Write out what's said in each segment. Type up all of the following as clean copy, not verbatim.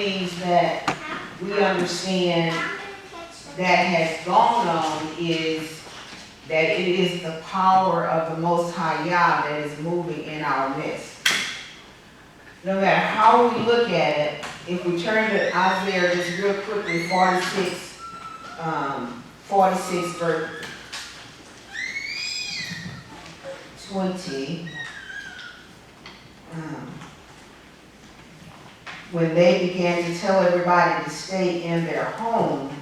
things that we understand that has gone on is that it is the power of the Most High Yah that is moving in our midst. No matter how we look at it, if we turn to Isaiah just real quickly, 46 verse 20. When they began to tell everybody to stay in their home,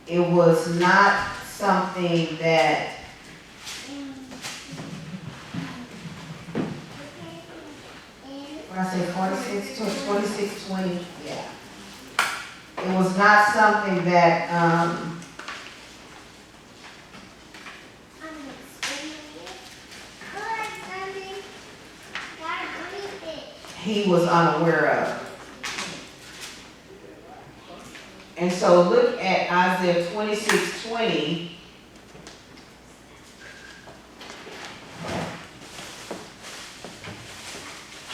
it was not something that when I say 46, 20, yeah. It was not something that he was unaware of. And so look at Isaiah 26:20.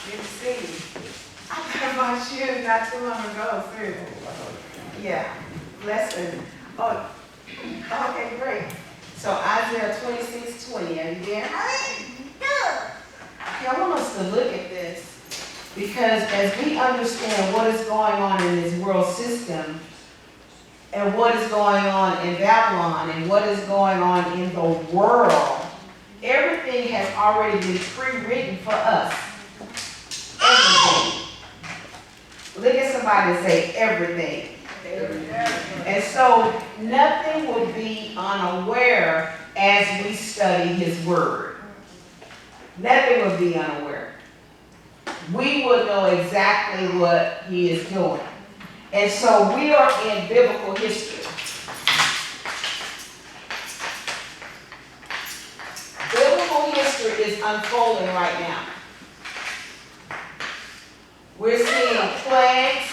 Good to see you. I got my shoes not too long ago, seriously. Yeah, blessing. Oh, okay, great. So Isaiah 26:20, are you there? Okay, I want us to look at this because as we understand what is going on in this world system and what is going on in Babylon and what is going on in the world, everything has already been pre-written for us. Everything. Look at somebody and say everything. And so nothing will be unaware as we study his word. Nothing will be unaware. We will know exactly what he is doing. And so we are in biblical history. Biblical history is unfolding right now. We're seeing plagues.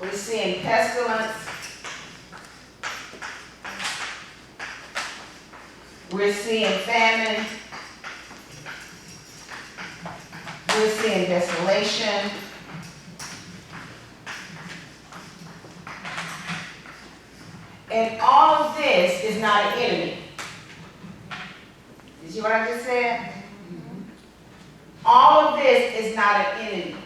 We're seeing pestilence. We're seeing famine. We're seeing desolation. And all of this is not an enemy. Did you hear what I just said? Mm-hmm. All of this is not an enemy.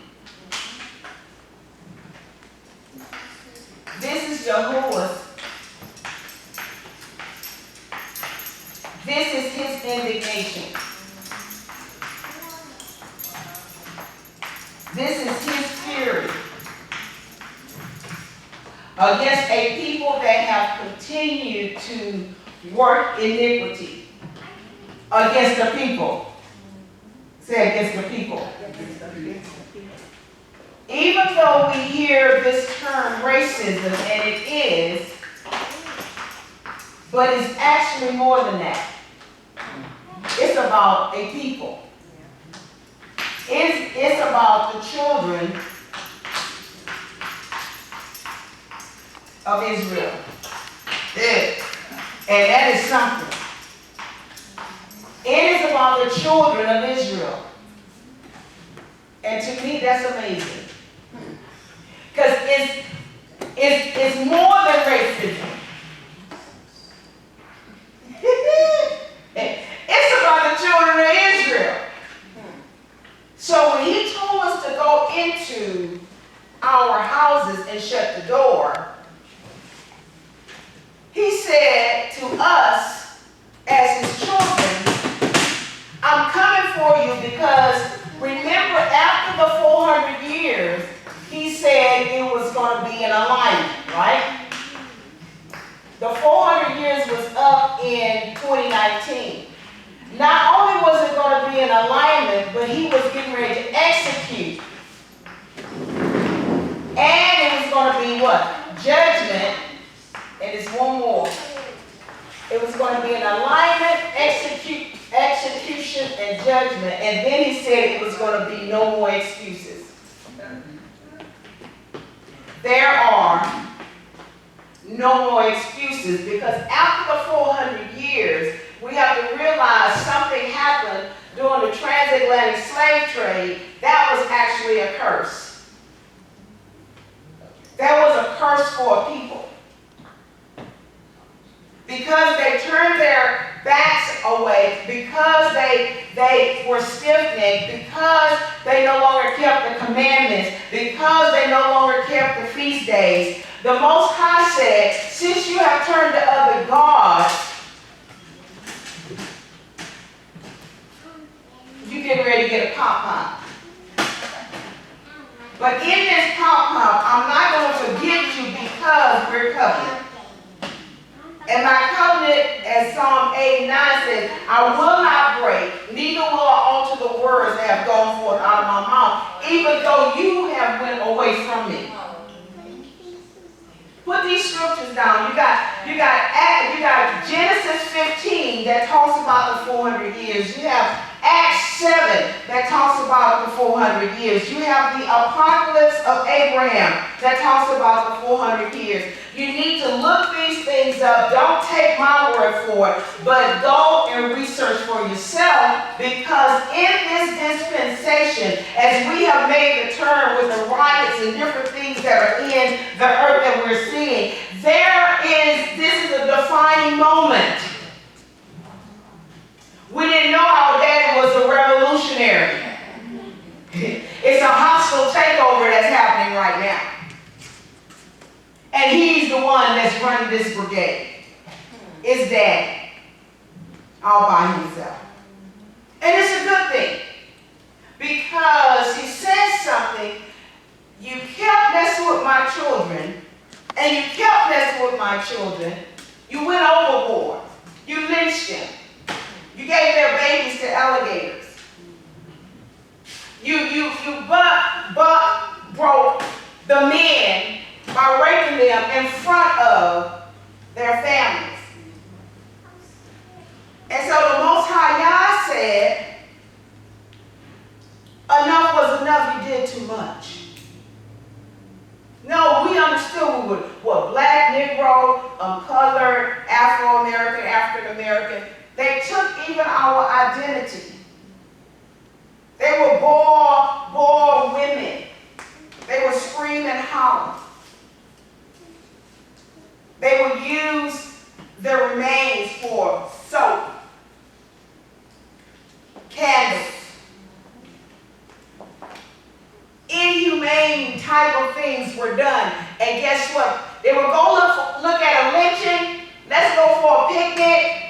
This is Jehovah's. This is his indignation. This is his fury against a people that have continued to work iniquity. Against the people. Say against the people. Even though we hear this term racism, and it is, but it's actually more than that. It's about a people. It's about the children of Israel. And that is something. It is about the children of Israel. And to me, that's amazing. Because it's more than racism. It's about the children of Israel. So when he told us to go into our houses and shut the door, he said to us as his children, I'm coming for you because remember after the 400 years, he said it was going to be in alignment, right? The 400 years was up in 2019. Not only was it going to be in alignment, but he was getting ready to execute. And it was going to be what? Judgment. And it's one more. It was going to be an alignment, execution, and judgment. And then he said it was going to be no more excuses. There are no more excuses because after the 400 years, we have to realize something happened during the the transatlantic slave trade, that was actually a curse. That was a curse for a people. Because they turned their backs away, because they were stiff-necked, because they no longer kept the commandments, because they no longer kept the feast days, the Most High said, since you have turned to other gods, you get ready to get a pop-pop. But in this pop-pop, I'm not going to forgive you because we're covenant. And my covenant, as Psalm 89 says, I will not break, neither will I alter the words that have gone forth out of my mouth, even though you have went away from me. Put these scriptures down. You got Genesis 15 that talks about the 400 years. You have Acts 7 that talks about the 400 years. You have the Apocalypse of Abraham that talks about the 400 years. You need to look these things up. Don't take my word for it, but go and research for yourself, because in this dispensation, as we have made the turn with the riots and different things that are in the earth that we're seeing, this is a defining moment. We didn't know our daddy was a revolutionary. It's a hostile takeover that's happening right now. And he's the one that's running this brigade. It's daddy. All by himself. And it's a good thing. Because he says something, you kept messing with my children, and you kept messing with my children. You went overboard. You lynched them. You gave their babies to alligators. You broke the men by raping them in front of their families. And so the Most High Yah said, enough was enough, you did too much. No, we understood we were black, Negro, colored, Afro-American, African-American. They took even our identity. They were bored women. They were scream and holler. They would use their remains for soap, candles, inhumane type of things were done. And guess what? They would go look at a lynching. Let's go for a picnic.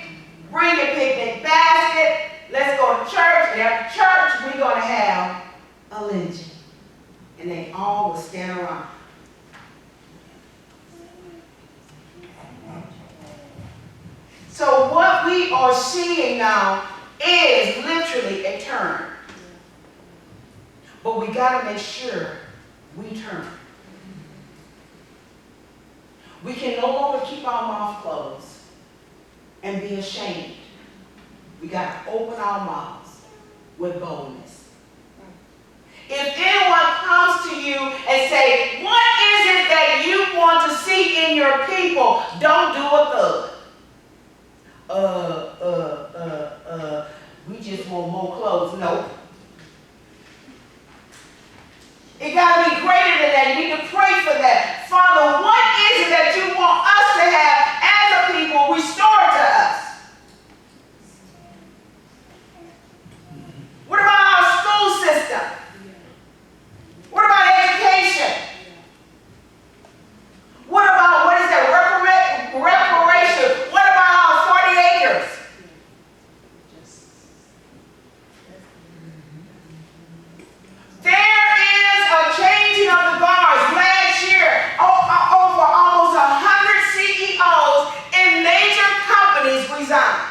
Bring your picnic basket. Let's go to church. And after church, we're going to have a lynching. And they all would stand around. So what we are seeing now is literally a turn. But we got to make sure we turn. We can no longer keep our mouth closed and be ashamed. We got to open our mouths with boldness. If anyone comes to you and say, what is it that you want to see in your people? Don't do a thug. We just want more clothes. No. It got to be greater than that. You need to pray for that. Father, what is it that you want us to have as a people restored to us? What about our school system? What about education? What about, what is that, reparation? What about our 40 acres? There is a changing of the guards. Last year, over almost 100 CEOs in major companies resigned.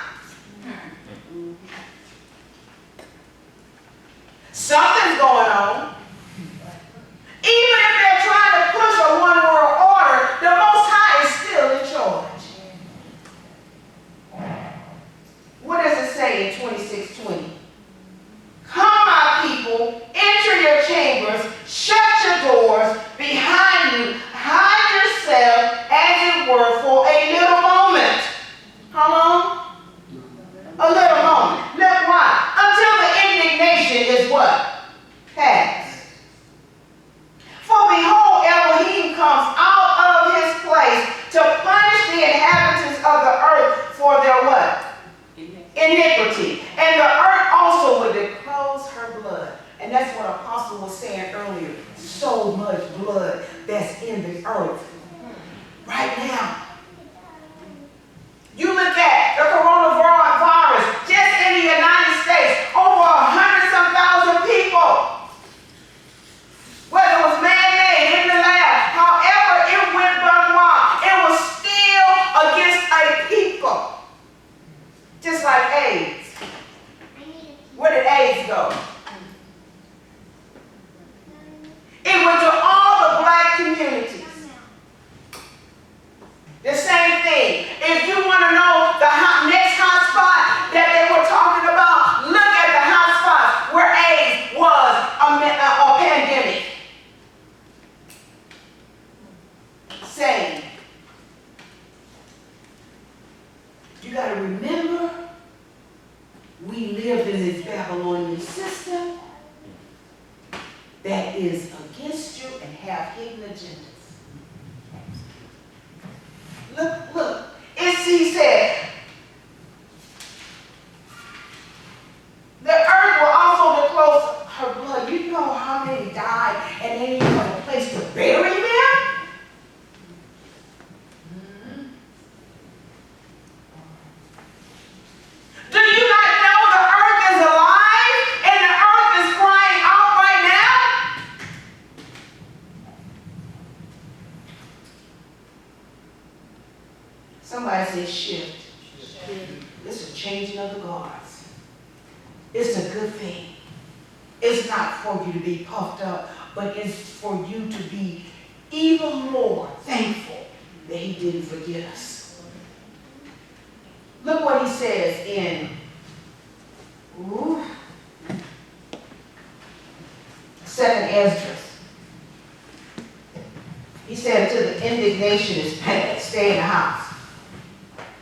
Something's going on. Even if they're trying to push a one-world order, the Most High is still in charge. What does it say in 26:20? Come, my people, enter your chambers, shut your doors behind you, hide yourself, as it were, for a little moment. How long? A little moment. Look, why? Until the ending AIDS go? It went to all the black communities. The same thing. If you want to know the next hot spot that they were talking about, look at the hot spots where AIDS was a pandemic. Same. You got to remember, we lived in this Babylonian system that is against you and have hidden agendas. Look. He said, the earth will also disclose her blood. You know how many died and they didn't have a place to bury them? Do you not know the earth is alive and the earth is crying out right now? Somebody say shift. It's a changing of the guards. It's a good thing. It's not for you to be puffed up, but it's for you to be even more thankful that he didn't forget us. Look what he says in Second Esdras. He said until the indignation is past, stay in the house.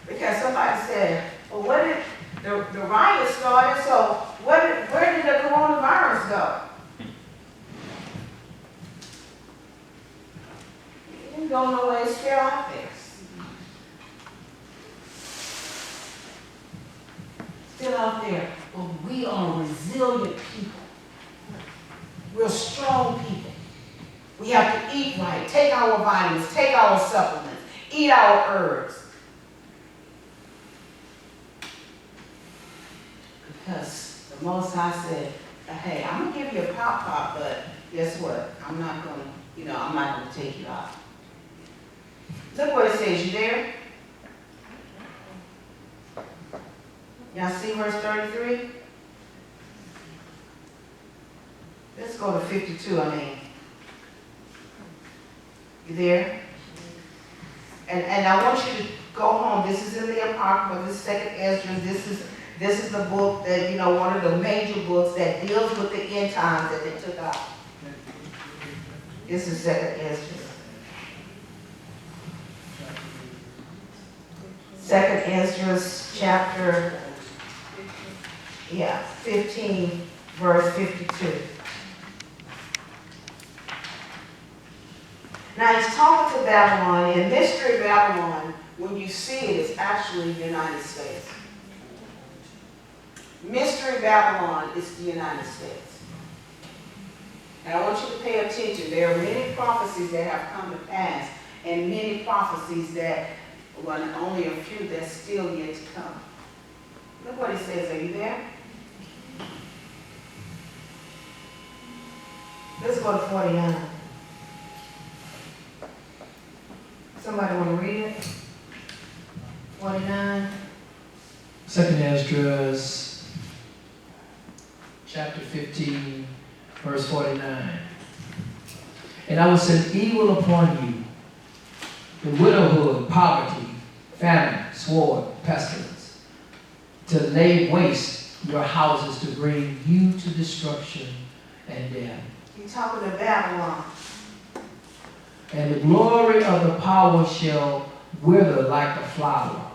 Because somebody said, well, what did the riot started, so where did the coronavirus go? It didn't go nowhere, it's still out there. Still out there. But we are resilient people. We're strong people. We have to eat right, take our vitamins, take our supplements, eat our herbs. Because the Most High said, hey, I'm going to give you a pop, but guess what? I'm not going to take you out. Look what it says. You there? Y'all see verse 33? Let's go to 52, You there? And I want you to go home. This is in the Apocrypha. This is Second Esdras. This is the book that, one of the major books that deals with the end times that they took out. This is Second Esdras. Second Esdras chapter 15, verse 52. Now he's talking to Babylon, and Mystery Babylon, when you see it, it's actually the United States. Mystery Babylon is the United States. And I want you to pay attention. There are many prophecies that have come to pass, and many prophecies that, well, only a few that's still yet to come. Look what he says. Are you there? Let's go to 49. Somebody want to read it? 49. Second Esdras, chapter 15, verse 49. And I will send evil upon you, the widowhood, poverty, famine, sword, pestilence, to lay waste your houses, to bring you to destruction and death. You're talking to Babylon. And the glory of the power shall wither like a flower.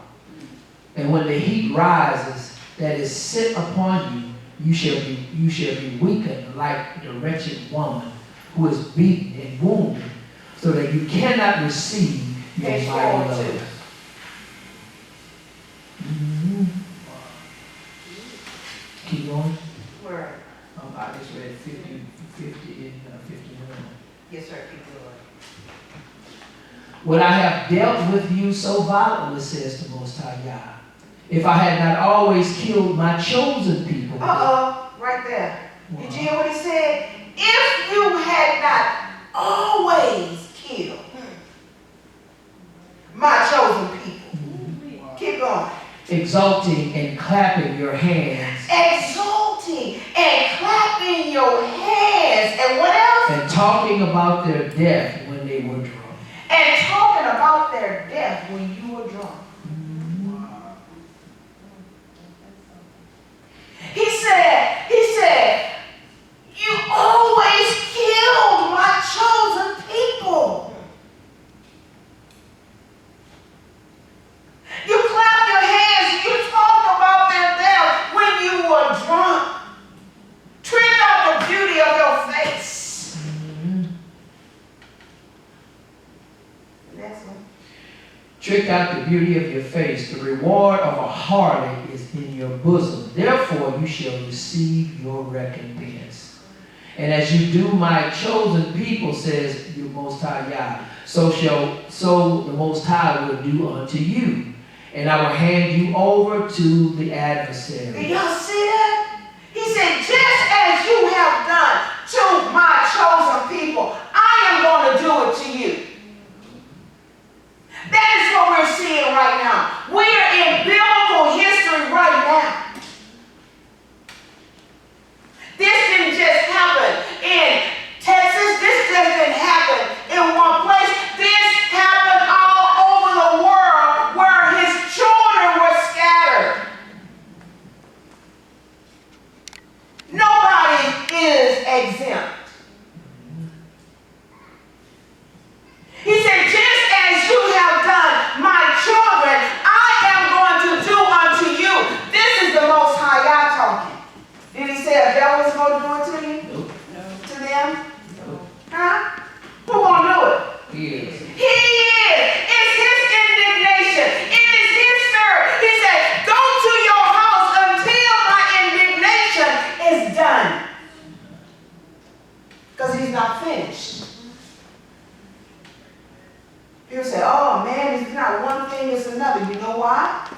And when the heat rises that is set upon you, you shall be weakened like the wretched woman who is beaten and wounded, so that you cannot receive your mighty love. Keep going. Where? I just read 50 and 51. Yes, sir. Keep going. Would I have dealt with you so violently, says the Most High Yah, if I had not always killed my chosen people? Right there. Wow. Did you hear what he said? If you had not always killed my chosen people. Wow. Keep going. Exalting and clapping your hands. Exalting and talking about their death when they were drunk. And talking about their death when you were drunk. He said, you always killed my chosen people. You clapped your hands, you talked about their death when you were drunk. Tricked out the beauty of your face. Next one. Trick out the beauty of your face. The reward of a harlot is in your bosom. Therefore you shall receive your recompense. And as you do my chosen people, says your Most High Yah, so the Most High will do unto you. And I will hand you over to the adversary. Did y'all see that? He said, just as you have done to my chosen people, I am going to do it to you. That is what we're seeing right now. We are in biblical history right now. This didn't just happen in Texas. This just didn't happen in one place. This happened all over the world where his children were scattered. Nobody is exempt. He said, just as you have done my children, I am going to do unto you. This is the Most High God talking. Did he say a devil was going to do it to you? Nope. No. To them? Nope. Huh? Who going to do it? He is. He is. It's his indignation. It is his spirit. He said, go to your house until my indignation is done. Because he's not finished. People say, oh man, it's not one thing, it's another. You know why?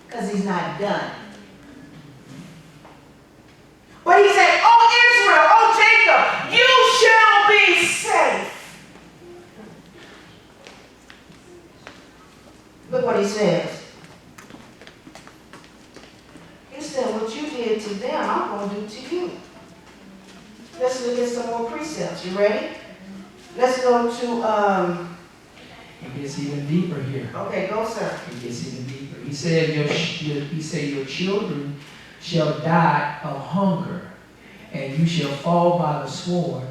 Because he's not done. But he said, oh Israel, oh Jacob, you shall be safe. Look what he says. He said, what you did to them, I'm going to do to you. Let's look at some more precepts. You ready? Let's go to, It gets even deeper here. okay, go sir. It gets even deeper. He said, your children shall die of hunger, and you shall fall by the sword,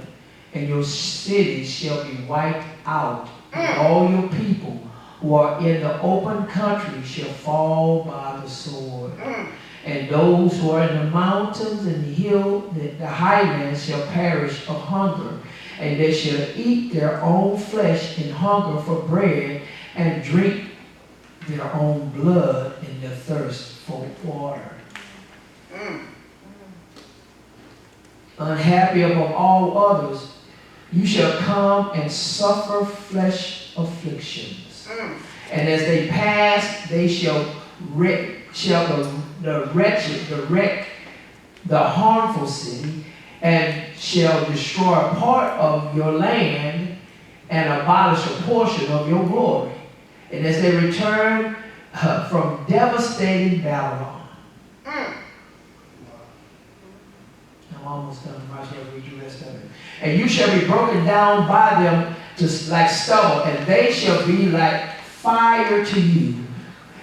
and your cities shall be wiped out, and all your people who are in the open country shall fall by the sword. And those who are in the mountains and the highlands shall perish of hunger, and they shall eat their own flesh in hunger for bread, and drink their own blood in their thirst for water. Unhappy above all others, you shall come and suffer flesh afflictions. And as they pass, they shall wreck the harmful city, and shall destroy a part of your land, and abolish a portion of your glory. And as they return from devastating Babylon. I'm almost done. I might as well read the rest of it. And you shall be broken down by them like stubble, and they shall be like fire to you.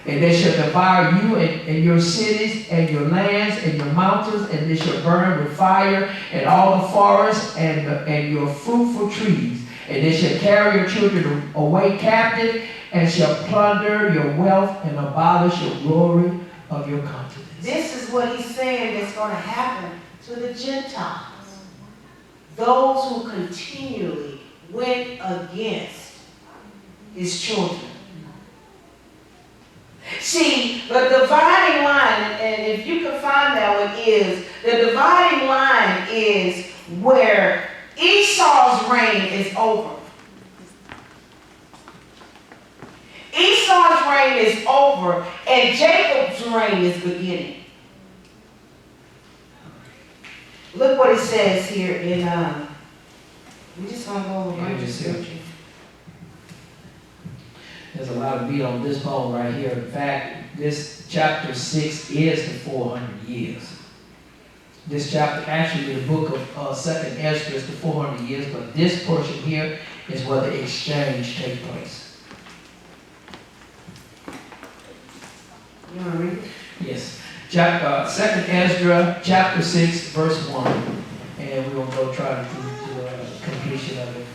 And they shall devour you and your cities and your lands and your mountains, and they shall burn with fire and all the forests and your fruitful trees. And they shall carry your children away captive, and shall plunder your wealth and abolish your glory of your continents. This is what he's saying is going to happen to the Gentiles. Those who continually went against his children. See, the dividing line, and if you can find that one, is the dividing line is where Esau's reign is over. Esau's reign is over, and Jacob's reign is beginning. Look what it says here in, we just want to go over a bunch of scripture. There's a lot of meat on this bone right here. In fact, this chapter 6 is the 400 years. This chapter, actually the book of 2nd Ezra is the 400 years, but this portion here is where the exchange takes place. You want to read it? Yes. 2nd Ezra, chapter 6, verse 1. And we're going to go try to completion of it.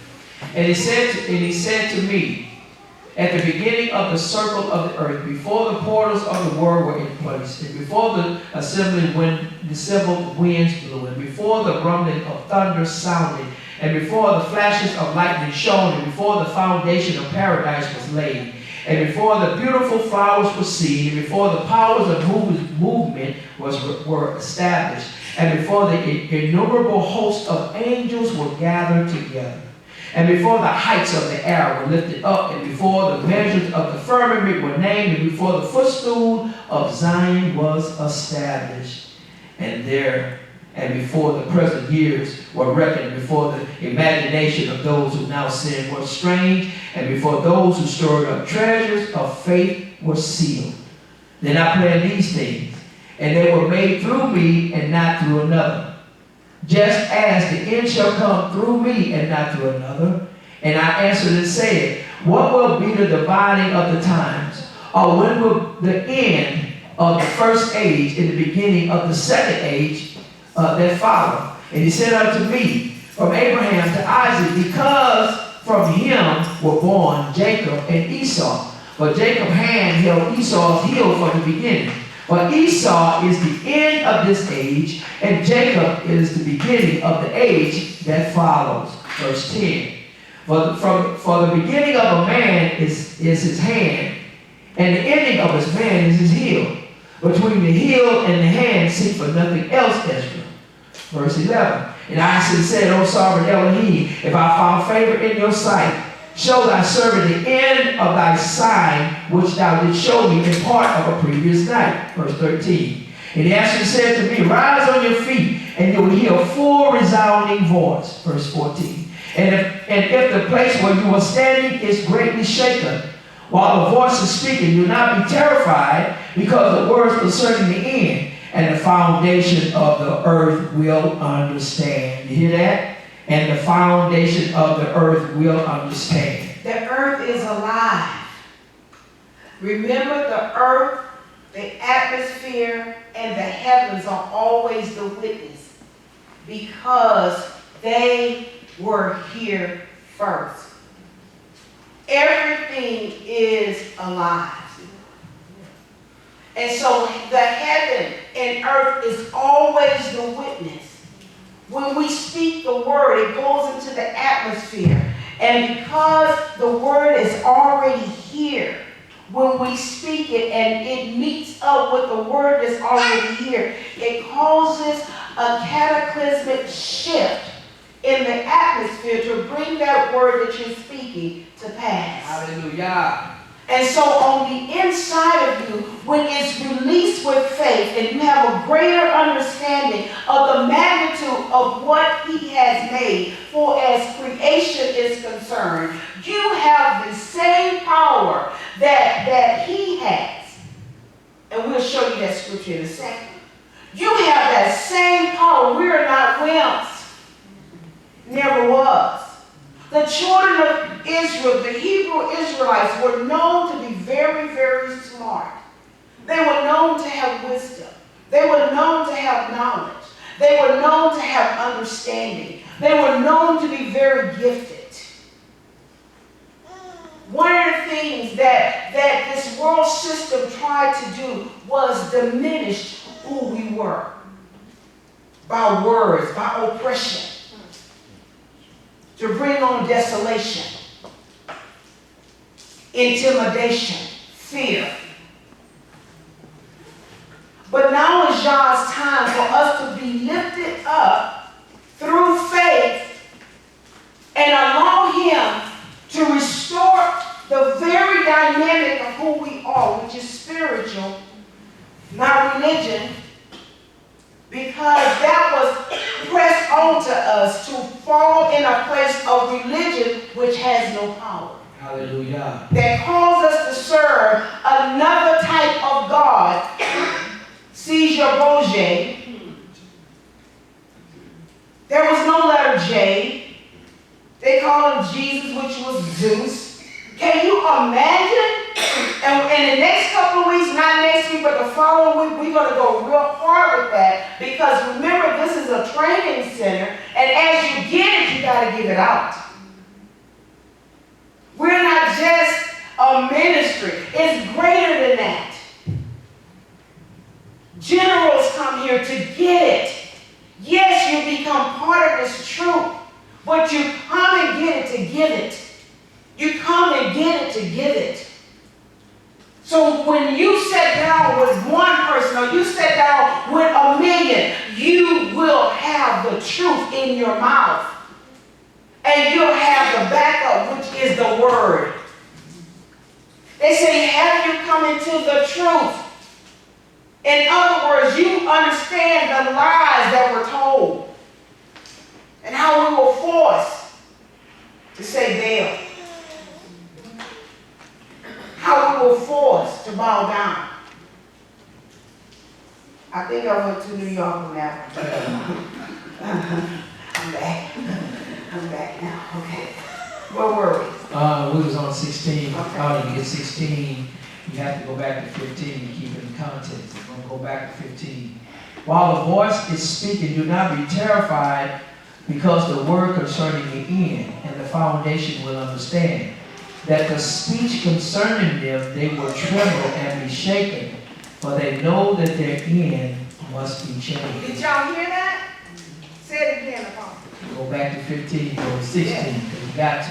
And he said to me, at the beginning of the circle of the earth, before the portals of the world were in place, and before the assembly when the several winds blew, and before the rumbling of thunder sounded, and before the flashes of lightning shone, and before the foundation of paradise was laid, and before the beautiful flowers were seen, and before the powers of movement were established, and before the innumerable host of angels were gathered together, and before the heights of the air were lifted up, and before the measures of the firmament were named, and before the footstool of Zion was established, and before the present years were reckoned, before the imagination of those who now sin were strange, and before those who stored up treasures of faith were sealed. Then I planned these things, and they were made through me and not through another. Just as the end shall come through me and not through another. And I answered and said, what will be the dividing of the times? Or when will the end of the first age and the beginning of the second age that follow? And he said unto me, from Abraham to Isaac, because from him were born Jacob and Esau. But Jacob's hand held Esau's heel from the beginning. But Esau is the end of this age, and Jacob is the beginning of the age that follows. Verse 10. For the beginning of a man is his hand, and the ending of his man is his heel. Between the heel and the hand seek for nothing else, Ezra. Verse 11. And Isaac said, O sovereign Elohim, if I found favor in your sight, show thy servant the end of thy sign, which thou didst show me in part of a previous night. Verse 13. And he answered and said to me, rise on your feet, and you will hear a full resounding voice. Verse 14. And if the place where you are standing is greatly shaken, while the voice is speaking, do not be terrified, because the words concerning the end and the foundation of the earth will understand. You hear that? And the foundation of the earth will understand. The earth is alive. Remember, the earth, the atmosphere, and the heavens are always the witness, because they were here first. Everything is alive. And so the heaven and earth is always the witness. When we speak the word, it goes into the atmosphere. And because the word is already here, when we speak it and it meets up with the word that's already here, it causes a cataclysmic shift in the atmosphere to bring that word that you're speaking to pass. Hallelujah. And so on the inside of you, when it's released with faith and you have a greater understanding of the magnitude of what he has made, for as creation is concerned, you have the same power that he has. And we'll show you that scripture in a second. You have that same power. We are not wimps. Never was. The children of Israel, the Hebrew Israelites, were known to be very, very smart. They were known to have wisdom. They were known to have knowledge. They were known to have understanding. They were known to be very gifted. One of the things that this world system tried to do was diminish who we were by words, by oppression, to bring on desolation, intimidation, fear. But now is God's time for us to be lifted up through faith and allow him to restore the very dynamic of who we are, which is spiritual, not religion, because that was pressed onto us to fall in a place of religion which has no power. Hallelujah. That calls us to serve another type of God, Caesar Borgia, There was no letter J. They called him Jesus, which was Zeus. Can you imagine? And the next couple of weeks, not next week, but the following week, we're going to go real hard with that, because remember, this is a training center, and as you get it, you got to give it out. We're not just a ministry. It's greater than that. Generals come here to get it. Yes, you become part of this truth, but you come and get it to give it. You come and get it to give it. So when you sit down with one person or you sit down with a million, you will have the truth in your mouth. And you'll have the backup, which is the word. They say, have you come into the truth? In other words, you understand the lies that were told and how we were forced to say Baal. How we were forced to bow down. I think I went to New York on that one. I'm back. I'm back now. Okay. Where were we? We was on 16. Okay. I didn't get 16. You have to go back to 15 to keep it in context. I'm going to go back to 15. While the voice is speaking, do not be terrified, because the word concerning the end and the foundation will understand. That the speech concerning them, they will tremble and be shaken, for they know that their end must be changed. Did y'all hear that? Say it again, Apostle. Go back to 15, go to 16, because you got to.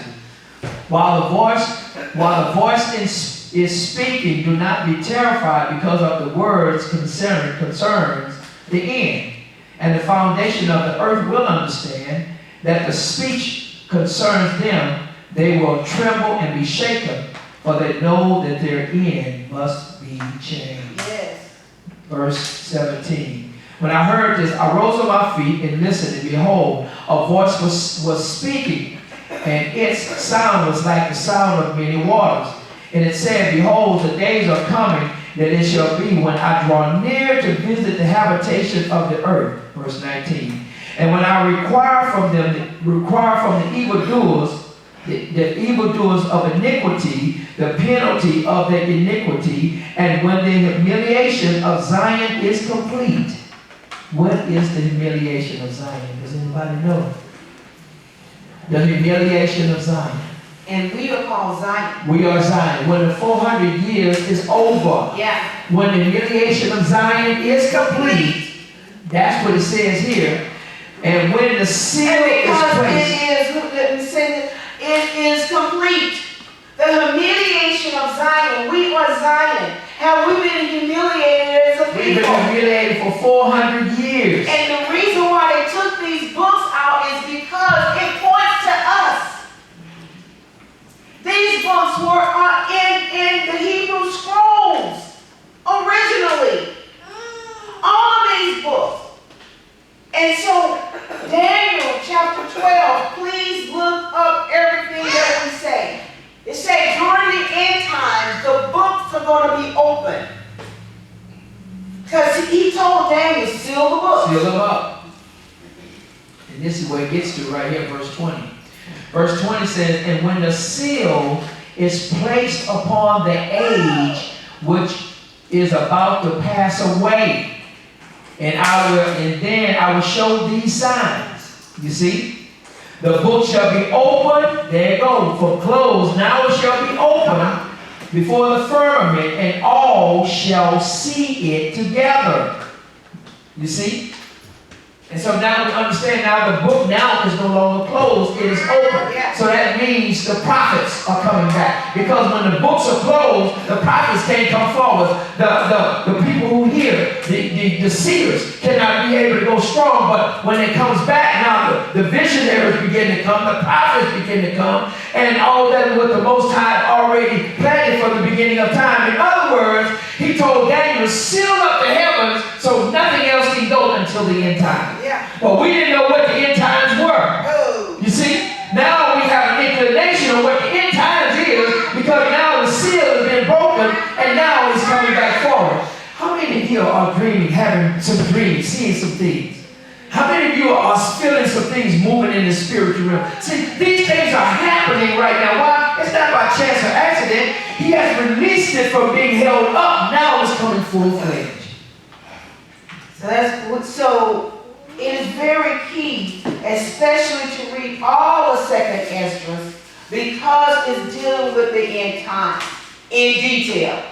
While the voice is speaking, do not be terrified because of the words concerns the end. And the foundation of the earth will understand that the speech concerns them. They will tremble and be shaken, for they know that their end must be changed. Yes. Verse 17. When I heard this, I rose on my feet and listened, and behold, a voice was speaking, and its sound was like the sound of many waters. And it said, behold, the days are coming, that it shall be when I draw near to visit the habitation of the earth. Verse 19. And when I require from the evildoers, the evildoers of iniquity, the penalty of their iniquity, and when the humiliation of Zion is complete. What is the humiliation of Zion? Does anybody know? The humiliation of Zion. And we are called Zion. We are Zion. When the 400 years is over, Yeah. when the humiliation of Zion is complete, that's what it says here. And when the seal is placed. Let me say this. It is complete. The humiliation of Zion. We are Zion. Have we been humiliated as a people? We've been humiliated for 400 years. And the reason why they took these books out is because it points to us. These books were in the Hebrew scrolls originally. All of these books. And so, Daniel chapter 12, please look up everything that we say. It says during the end times, the books are going to be open. Because he told Daniel, seal the books. Seal them up. And this is where it gets to right here, verse 20. Verse 20 says, and when the seal is placed upon the age which is about to pass away, and then I will show these signs. You see? The book shall be opened. There you go. For closed. Now it shall be opened before the firmament, and all shall see it together. You see? And so now we understand now the book now is no longer closed, it is open. Yeah. So that means the prophets are coming back. Because when the books are closed, the prophets can't come forward. The people who hear, the seers cannot be able to go strong. But when it comes back, now the visionaries begin to come, the prophets begin to come, and all that what the Most High already planted from the beginning of time. In other words, he told Daniel to seal up the heavens so nothing else can go until the end time. Yeah. But we didn't know what the end times were. Oh. You see? Now we have an inclination of what the end times is, because now the seal has been broken and now it's coming back forward. How many of you are dreaming, having some dreams, seeing some things? How many of you you are feeling some things moving in the spiritual realm. See, these things are happening right now. Why? It's not by chance or accident. He has released it from being held up. Now it's coming full-fledged. So it is very key, especially to read all of 2nd Esdras, because it's dealing with the end time in detail.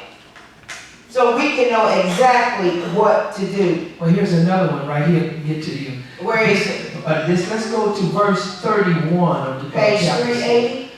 So we can know exactly what to do. Well, here's another one right here to get to you. Where is it? Let's go to verse 31 of the Page chapter. 380?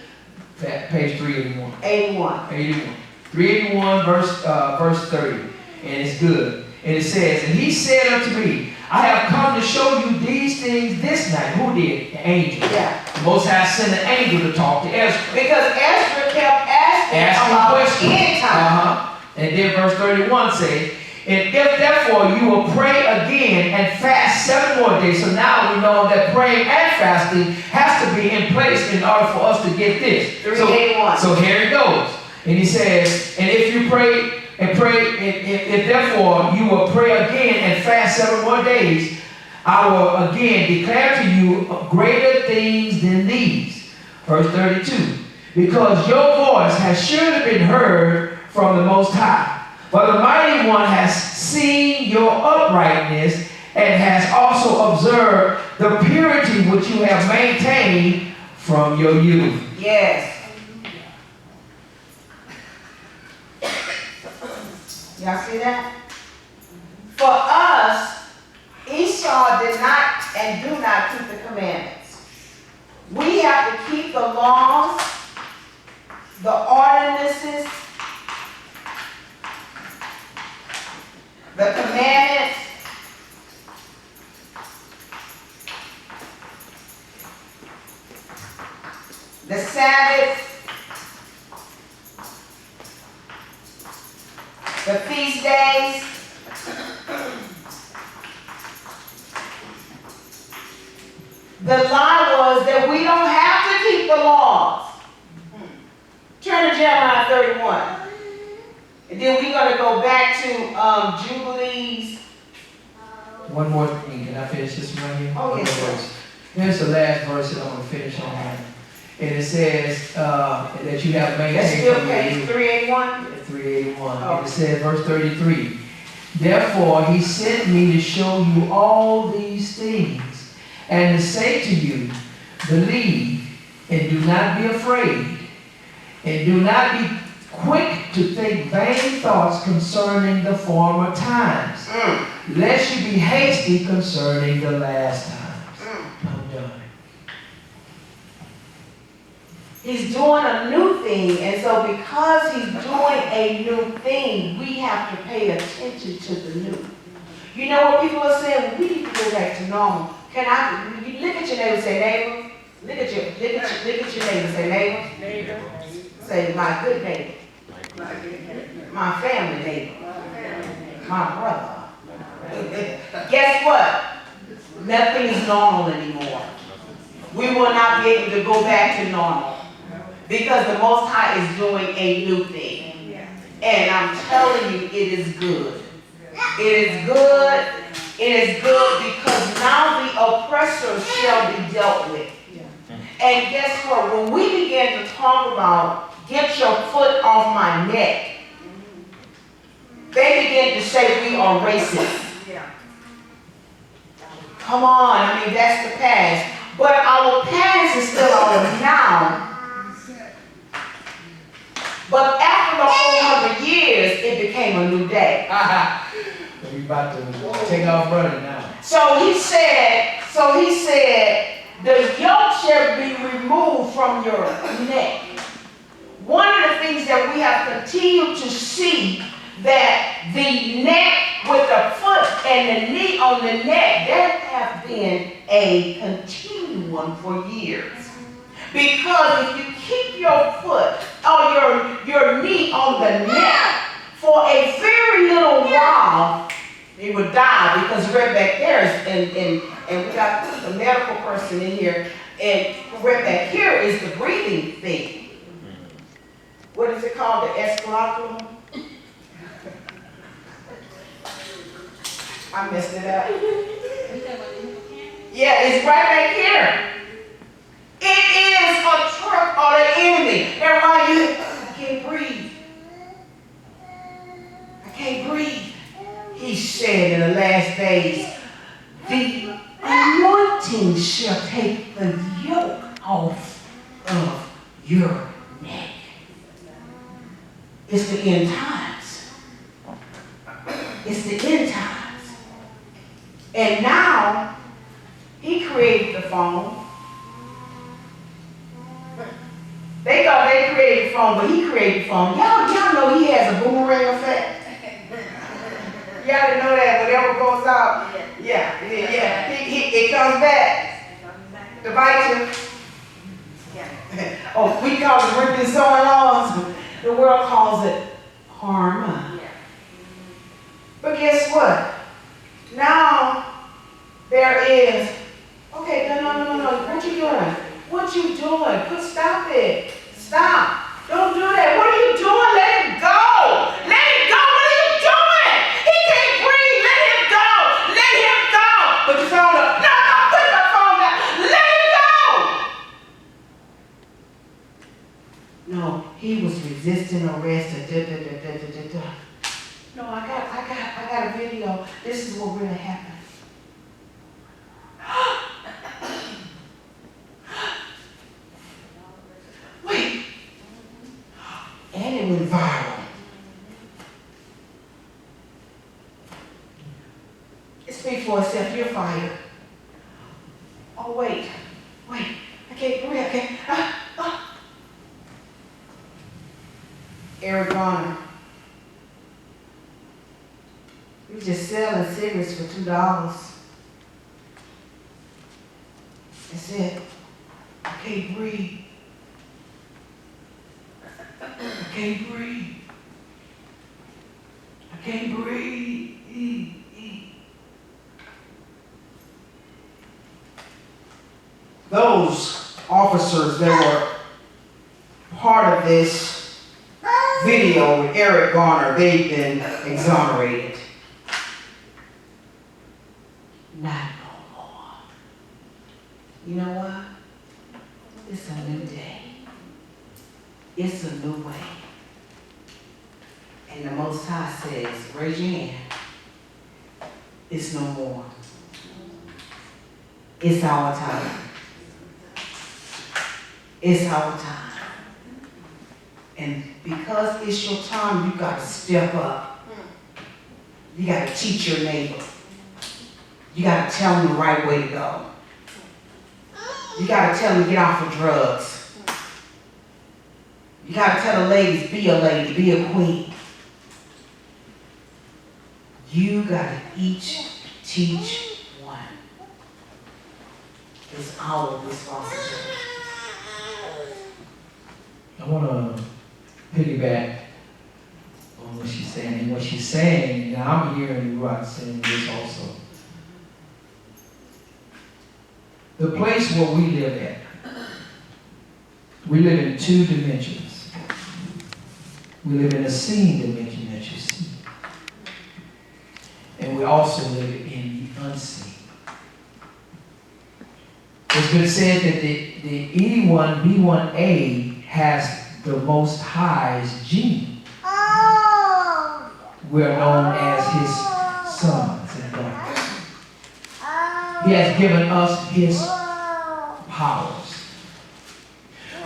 Page 381. 81. 81. 381 verse 30. And it's good. And it says, and he said unto me, I have come to show you these things this night. Who did? The angel. Yeah. The Most High sent an angel to talk to Ezra. Because Ezra kept asking about questions. end time. And then verse 31 says, and if therefore you will pray again and fast 7 more days. So now we know that praying and fasting has to be in place in order for us to get this. 381. So here it goes. And he says, and if you pray, if therefore you will pray again and fast 7 more days, I will again declare to you greater things than these. Verse 32. Because your voice has surely been heard from the Most High. For the Mighty One has seen your uprightness and has also observed the purity which you have maintained from your youth. Yes. Y'all see that? For us, Esau did not and do not keep the commandments. We have to keep the laws, the ordinances, the commandments, the Sabbath, the feast days, the lie was that we don't have to keep the laws. Turn to Jeremiah 31. And then we're going to go back to Jubilees. One more thing. Can I finish this one here? Oh, yes, sir. Verse. Here's the last verse that I'm going to finish on. And it says that you have maintained. That's still from your page youth. 381? 381. Oh. And it says, verse 33. Therefore he sent me to show you all these things, and to say to you, believe, and do not be afraid, and do not be quick to think vain thoughts concerning the former times, lest you be hasty concerning the last times. I'm done. He's doing a new thing, and so because he's doing a new thing, we have to pay attention to the new. You know what people are saying? We need to go back to normal. You look at your neighbor and say, neighbor. Look at your neighbor and say, neighbor. Neighbor. Say, my good neighbor. My family neighbor. My brother. Guess what? Nothing is normal anymore. We will not be able to go back to normal because the Most High is doing a new thing. And I'm telling you, it is good. It is good. It is good because now the oppressors shall be dealt with. And guess what? When we began to talk about get your foot off my neck, they began to say we are racist. Come on, I mean, that's the past. But our past is still our now. But after the 400 years, it became a new day. We about to take off running now. So he said, the yoke shall be removed from your neck. One of the things that we have continued to see, that the neck with the foot and the knee on the neck, that have been a continuum for years. Because if you keep your foot or your knee on the neck for a very little while, it would die, because right back there is, and we got the medical person in here, and right back here is the breathing thing. What is it called? The escalator? I messed it up. Yeah, it's right back here. It is a trick of the enemy. Everybody, I can't breathe. I can't breathe. He said in the last days, the anointing shall take the yoke off of your neck. It's the end times. It's the end times. And now, he created the phone. They thought they created the phone, but he created the phone. Y'all know he has a boomerang effect. Y'all didn't know that. Whatever goes out, yeah. It comes back. The bite you. Oh, we call it ripping sewing on. The world calls it harm. But guess what? Now there is. Okay, no. What you doing? What you doing? Stop it. Stop. Don't do that. What are you doing? Let it go. Let it go. What are you doing? He can't breathe. Let him go. Let him go. Put your phone up. No, put my phone down. Let it go. No, he was resisting arrest. No, I got a video. This is what really happened. Wait. And it went viral. It speaks for itself. You're fired. Oh, wait. I can't breathe. I can't. Eric Garner. He was just selling cigarettes for $2. That's it. I can't breathe. I can't breathe. I can't breathe. Those officers that were part of this video with Eric Garner, they've been exonerated. Not no more. You know what? It's a new day. It's a new way. And the Most High says, raise your hand. It's no more. It's our time. It's our time. And because it's your time, you got to step up. You got to teach your neighbor. You got to tell them the right way to go. You got to tell them to get off of drugs. You got to tell the ladies, be a lady, be a queen. You got to each teach one. It's our responsibility. I want to piggyback on what she's saying. And what she's saying, and I'm hearing Rod saying this also. The place where we live at, we live in two dimensions. We live in a seen dimension that you see. And we also live in the unseen. It's been said that the E1, B1A has the Most High's gene. We're known as his sons and daughters. He has given us his powers.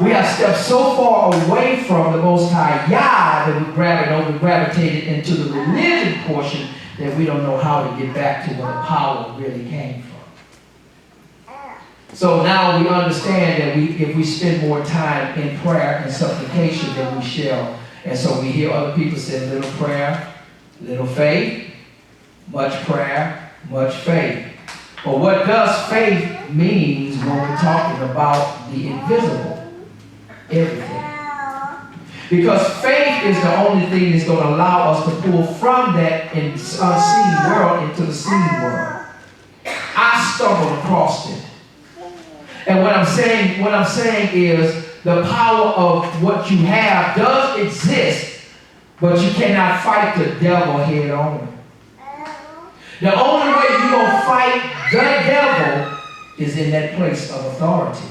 We have stepped so far away from the Most High Yah that we gravitated into the religion portion that we don't know how to get back to where the power really came from. So now we understand that if we spend more time in prayer and supplication, then we shall. And so we hear other people say, little prayer, little faith, much prayer, much faith. But what does faith means when we're talking about the invisible? Everything. Because faith is the only thing that's going to allow us to pull from that unseen world into the seen world. I stumbled across it. And what I'm saying is the power of what you have does exist, but you cannot fight the devil head on. The only way you're going to fight the devil is in that place of authority.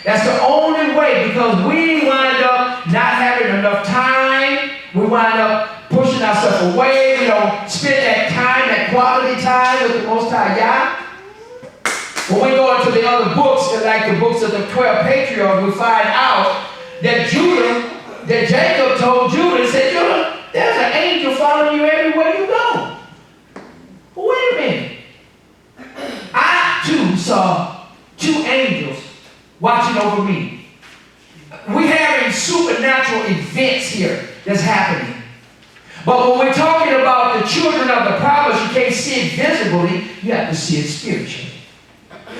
That's the only way, because we wind up not having enough time. We wind up pushing ourselves away. We don't spend that time, that quality time with the Most High Yah. When we go into the other books, like the books of the 12 patriarchs, we find out that Jacob told Judah, he said, Judah, there's an angel following you everywhere you go. Well, wait a minute. I too saw two angels watching over me. We're having supernatural events here that's happening. But when we're talking about the children of the promise, you can't see it visibly, you have to see it spiritually.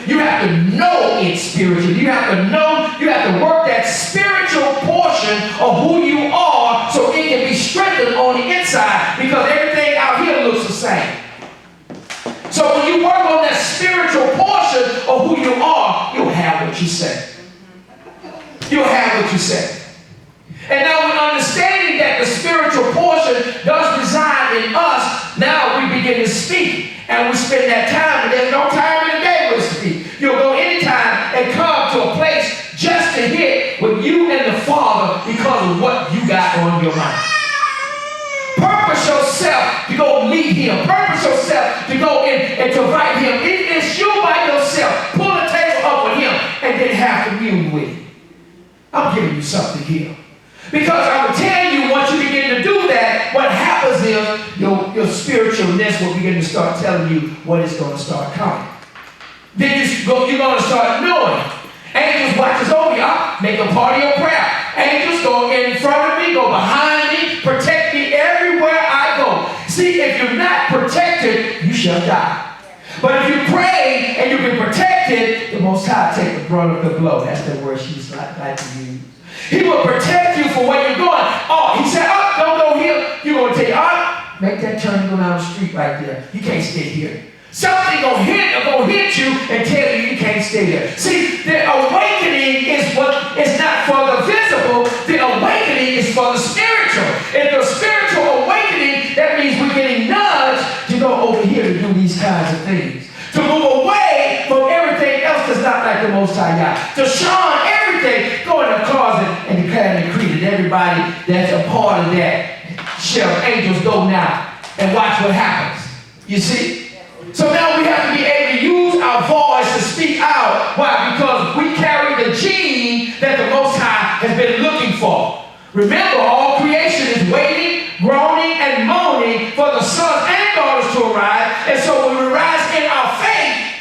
You have to know it spiritually. You have to know, you have to work that spiritual portion of who you are so it can be strengthened on the inside, because everything out here looks the same. So when you work on that spiritual portion of who you are, you'll have what you say. You'll have what you say. And now with understanding that the spiritual portion does reside in us, now we begin to speak. And we spend that time, and there's no time in the day we'll speak. You'll go anytime and come to a place just to hit with you and the Father because of what you got on your mind. Purpose yourself to go meet Him. Purpose yourself to go in and to write Him. It is you by yourself. Pull a table up with Him and then have communion with Him. I'm giving you something here. Because I will tell you, once you begin to do that, what happens is your spiritualness will begin to start telling you what is going to start coming. Then you're going to start knowing. Angels watches over you. Make a part of your prayer. Angels go in front of me, go behind me, protect me everywhere I go. See, if you're not protected, you shall die. But if you pray and you've been protected, the Most High take the brunt of the blow. That's the word she's like to use. He will protect you for where you're going. Oh, he said, oh, don't go here. You're going to take, oh, make that turn and go down the street right there. You can't stay here. Something going to hit you and tell you you can't stay there. See, the awakening is not for the visible. The awakening is for the spiritual. If the spiritual awakening, that means we're getting nudged to go over here to do these kinds of things. To move away from everything else that's not like the Most High God. To shun everything, go in the closet and declare and decree that everybody that's a part of that shall angels go now and watch what happens. You see? So now we have to be able to use our voice to speak out. Why? Because we carry the gene that the Most High has been looking for. Remember, all creation is waiting, groaning, and moaning for the sons and daughters to arise. And so when we rise in our faith,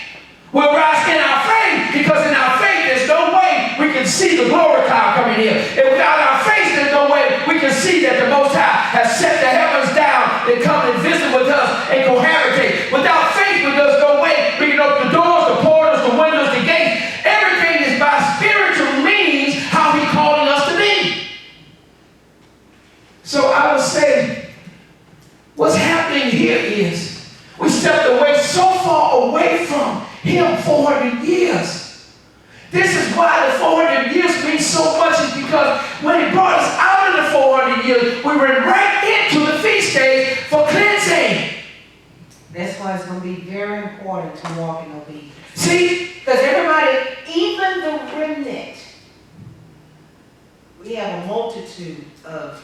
we'll rise in our faith, because in our faith there's no way we can see the glory cloud coming here. And without our faith there's no way we can see that the Most High has set the heavens down and come and visit with us and cohabitate. Without faith there's no way we can open the doors, the portals, the windows, the gates. Everything is by spiritual means how He's calling us to be. So I would say what's happening here is we stepped away so far away from Him 400 years. This is why the 400 years means so much, is because when He brought us out of the 400 years, we went right into the feast days for cleansing. That's why it's going to be very important to walk in obedience. See? Because everybody, even the remnant, we have a multitude of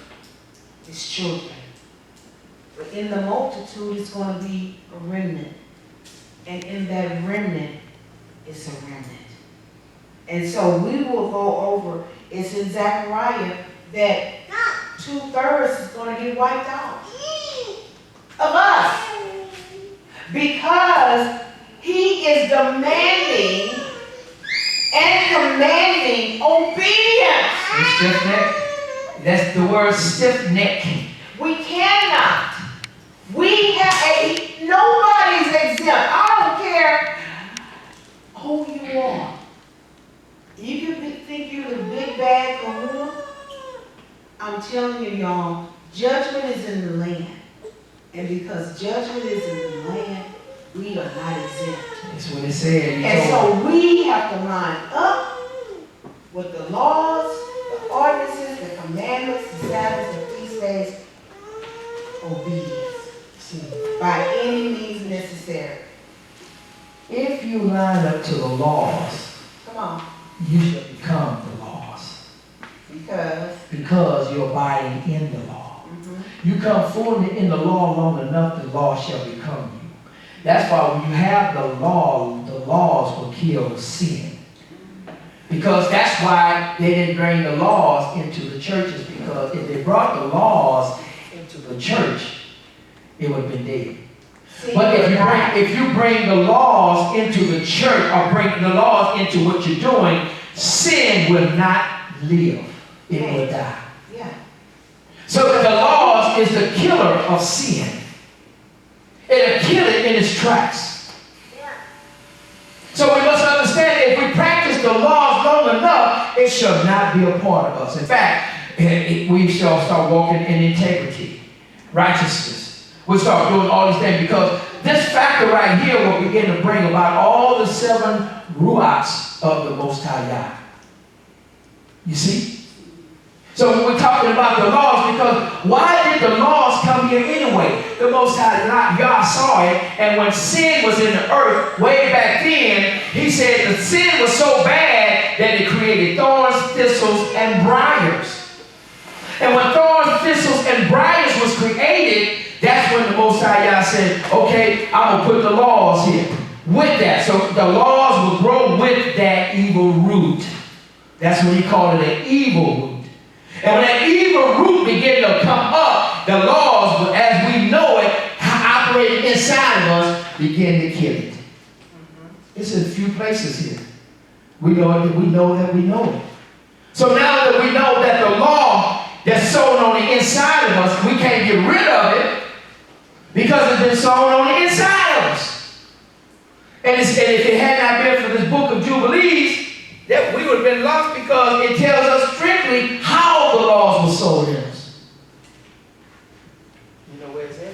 His children. But in the multitude is going to be a remnant. And in that remnant is a remnant. And so we will go over, it's in Zechariah that 2/3 is going to get wiped out of us. Because He is demanding and commanding obedience. Stiff neck. That's the word, stiff neck. We cannot. We have nobody's exempt. I don't care who you are. You can think you're the big bad kahuna. I'm telling you, y'all, judgment is in the land. And because judgment is in the land, we are not exempt. That's what it said. And so we have to line up with the laws, the ordinances, the commandments, the Sabbaths, the feast days, obedience. By any means necessary. If you you line up to the laws, Come on. you shall become the laws. Because you're abiding in the law. You come fully in the law long enough, the law shall become you. That's why when you have the law, the laws will kill sin. Because that's why they didn't bring the laws into the churches, because if they brought the laws into the church, it would have been dead. But if you bring the laws into the church, or bring the laws into what you're doing, sin will not live. It will die. Yeah. So the laws is the killer of sin. It'll kill it in its tracks. Yeah. So we must understand that if we practice the laws long enough, it shall not be a part of us. In fact, we shall start walking in integrity, righteousness. We'll start doing all these things because this factor right here will begin to bring about all the 7 ruachs of the Most High Yah. You see? So when we're talking about the laws, because why did the laws come here anyway? The Most High Yah saw it, and when sin was in the earth way back then, he said the sin was so bad that it created thorns, thistles, and briars. And when thorns, thistles, and briars was created, that's when the Most High Yah said, okay, I'm going to put the laws here with that. So the laws will grow with that evil root. That's what he called it, an evil root. And when that evil root began to come up, the laws, as we know it, operating inside of us, begin to kill it. It's in a few places here. We know it, we know that we know it. So now that we know that the law that's sown on the inside of us, we can't get rid of it because it's been sown on the inside of us. And if it had not been for this book of Jubilees, that we would have been lost because it tells us strictly how the laws were sold in us. You know where it's at?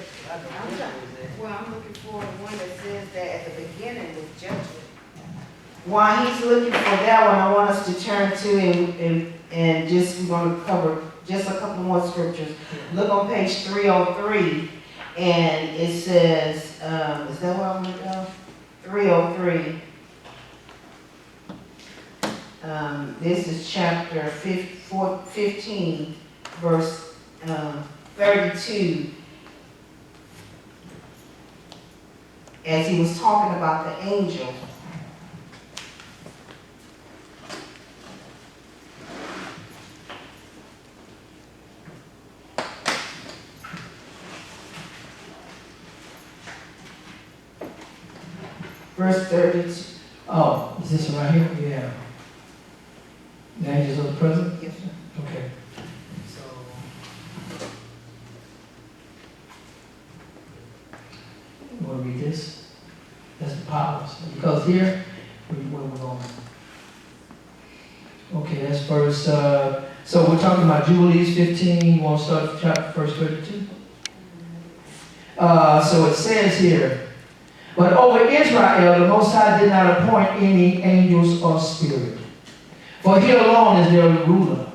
Well, I'm looking for one that says that at the beginning was judgment. While he's looking for that one, I want us to turn to and just we're going to cover just a couple more scriptures. Look on page 303, and it says, is that where I'm going to go? 303. This is chapter 15, verse 32. As he was talking about the angel. Verse 32. Oh, is this one right here? Yeah. The angels of the present? Yes, sir. Okay. So, you want to read this? That's the powers. Because here, where we're going. Okay, that's verse, so we're talking about Jubilees 15. You want to start chapter verse 32? So it says here, but over Israel, the Most High did not appoint any angels or spirit. For he alone is their ruler.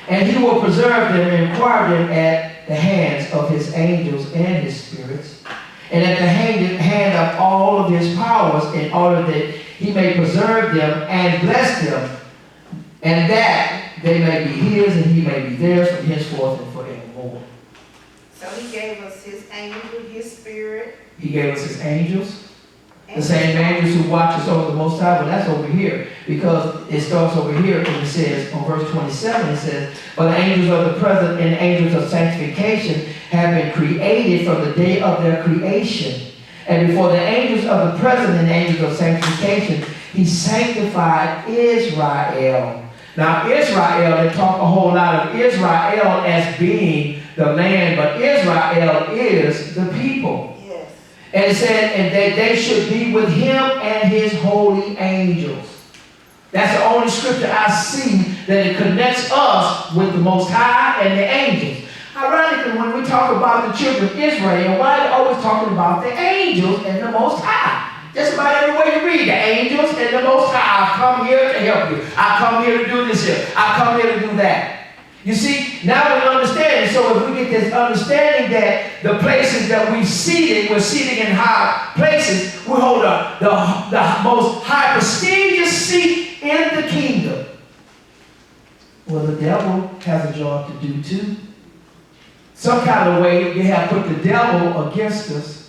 And he will preserve them and acquire them at the hands of his angels and his spirits, and at the hand of all of his powers, in order that he may preserve them and bless them, and that they may be his and he may be theirs from henceforth and forevermore. So he gave us his angel, his spirit. He gave us his angels. The same angels who watch us over the Most High. Well, that's over here, because it starts over here and it says, on verse 27, it says, but the angels of the present and the angels of sanctification have been created from the day of their creation. And before the angels of the present and the angels of sanctification, he sanctified Israel. Now, Israel, they talk a whole lot of Israel as being the land, but Israel is the people. And it said, and that they should be with him and his holy angels. That's the only scripture I see that it connects us with the Most High and the angels. Ironically, when we talk about the children of Israel, why are they always talking about the angels and the Most High? Just about everywhere you read, the angels and the Most High. I've come here to help you. I've come here to do this here. I've come here to do that. You see, now we understand it. So if we get this understanding that the places that we're seated in high places, we hold the most high prestigious seat in the kingdom. Well, the devil has a job to do too. Some kind of way they have put the devil against us.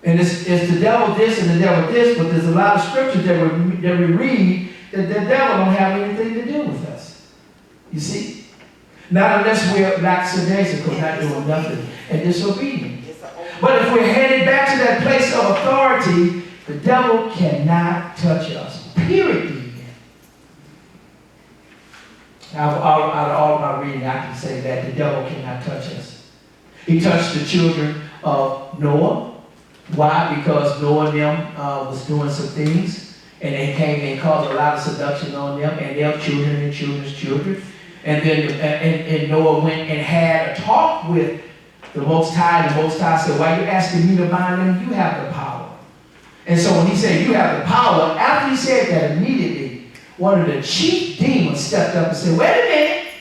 And it's the devil this and the devil this, but there's a lot of scriptures that we read that the devil don't have anything to do with us. You see? Not unless we're lackadaisical, not doing nothing, and disobedient. But if we're headed back to that place of authority, the devil cannot touch us. Period. Out of all my reading, I can say that the devil cannot touch us. He touched the children of Noah. Why? Because Noah and them was doing some things, and they came and caused a lot of seduction on them, and their children and children's children. And then and Noah went and had a talk with the Most High, and the Most High said, why are you asking me to bind them? You have the power. And so when he said, you have the power, after he said that, immediately, one of the chief demons stepped up and said, wait a minute,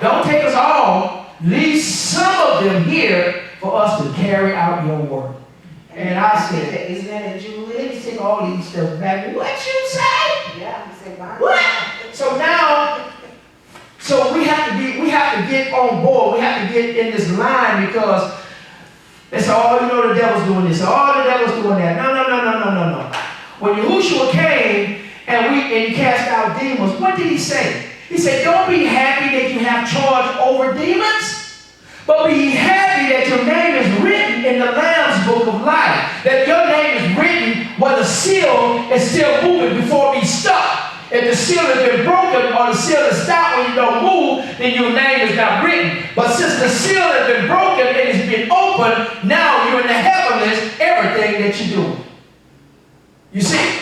don't take us all, leave some of them here for us to carry out your work. And I said, isn't that in Jubilee? let me take all these stuff back. What you say? Yeah, he said, bind what? So now, so we have to get on board. We have to get in this line because it's all, the devil's doing this. All the devil's doing that. No. When Yahushua came and he cast out demons, what did he say? He said, don't be happy that you have charge over demons, but be happy that your name is written in the Lamb's book of life. That your name is written where the seal is still moving before it be stuck. If the seal has been broken or the seal is stopped when you don't move, then your name is not written. But since the seal has been broken and it's been opened, now you're in the heavenlies, everything that you're doing. You see?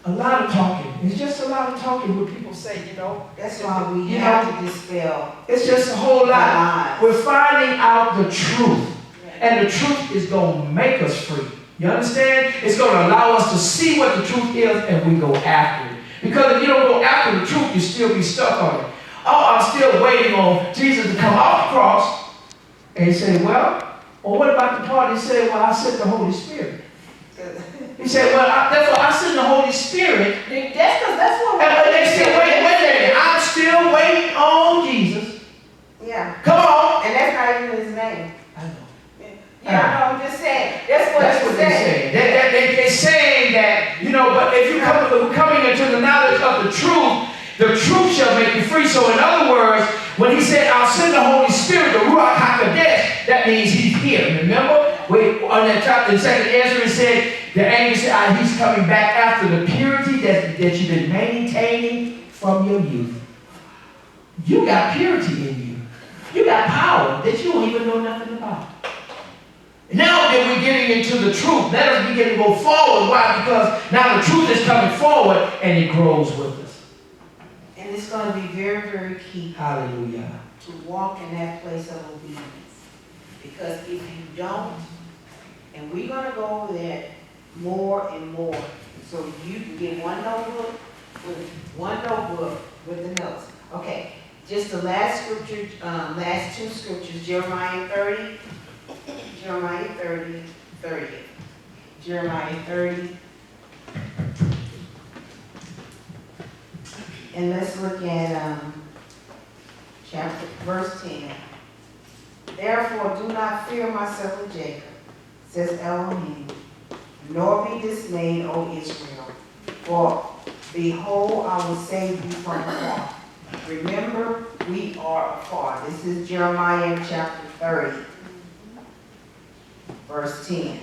A lot of talking. It's just a lot of talking what people say, That's why we have to dispel. It's just a whole lot. We're finding out the truth. And the truth is going to make us free. You understand? It's going to allow us to see what the truth is and we go after it. Because if you don't go after the truth, you still be stuck on it. Oh, I'm still waiting on Jesus to come off the cross. And he said, well, what about the part? He said, well, I sent the Holy Spirit. He said, well, therefore I sent the Holy Spirit. That's what and they still waiting. Wait a minute. I'm still waiting on Jesus. Yeah. Come on. And that's not even his name. I know. Yeah, I'm just saying. That's what they're saying. They're saying that, but if you're coming into the knowledge of the truth shall make you free. So in other words, when he said, I'll send the Holy Spirit, the Ruach HaKodesh, that means he's here. Remember? On that chapter, in 2nd Ezra, it said, the angel said, he's coming back after the purity that you've been maintaining from your youth. You got purity in you. You got power that you don't even know nothing about. Now that we're getting into the truth, let us begin to go forward. Why? Because now the truth is coming forward and it grows with us. And it's going to be very, very key. Hallelujah. To walk in that place of obedience. Because if you don't, and we're going to go over that more and more, so you can get one notebook with the notes. Okay, just the last scripture, last two scriptures, Jeremiah 30. Jeremiah 30. And let's look at verse 10. Therefore do not fear my servant Jacob, says Elohim, nor be dismayed, O Israel, for behold, I will save you from afar. Remember, we are afar. This is Jeremiah chapter 30. Verse 10.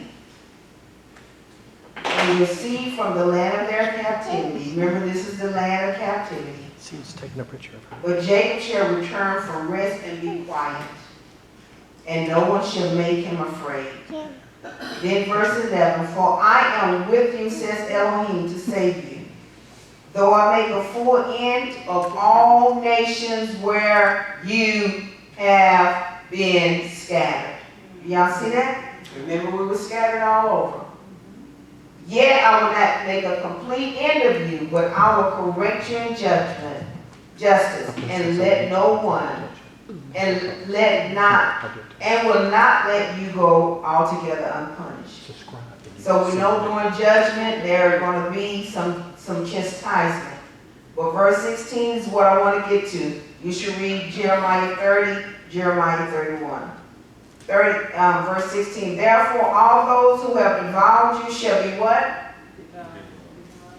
And you'll see from the land of their captivity. Remember, this is the land of captivity. She's taking a picture of her. But Jacob shall return from rest and be quiet, and no one shall make him afraid. Then verse 11. For I am with you, says Elohim, to save you. Though I make a full end of all nations where you have been scattered. Y'all see that? Remember, we were scattered all over. Yet I will not make a complete end of you, but I will correct you in judgment, justice, and let no one, and will not let you go altogether unpunished. So we know during judgment there are going to be some chastisement. But verse 16 is what I want to get to. You should read Jeremiah 30, Jeremiah 31. Verse 16. Therefore all those who have devoured you shall be what?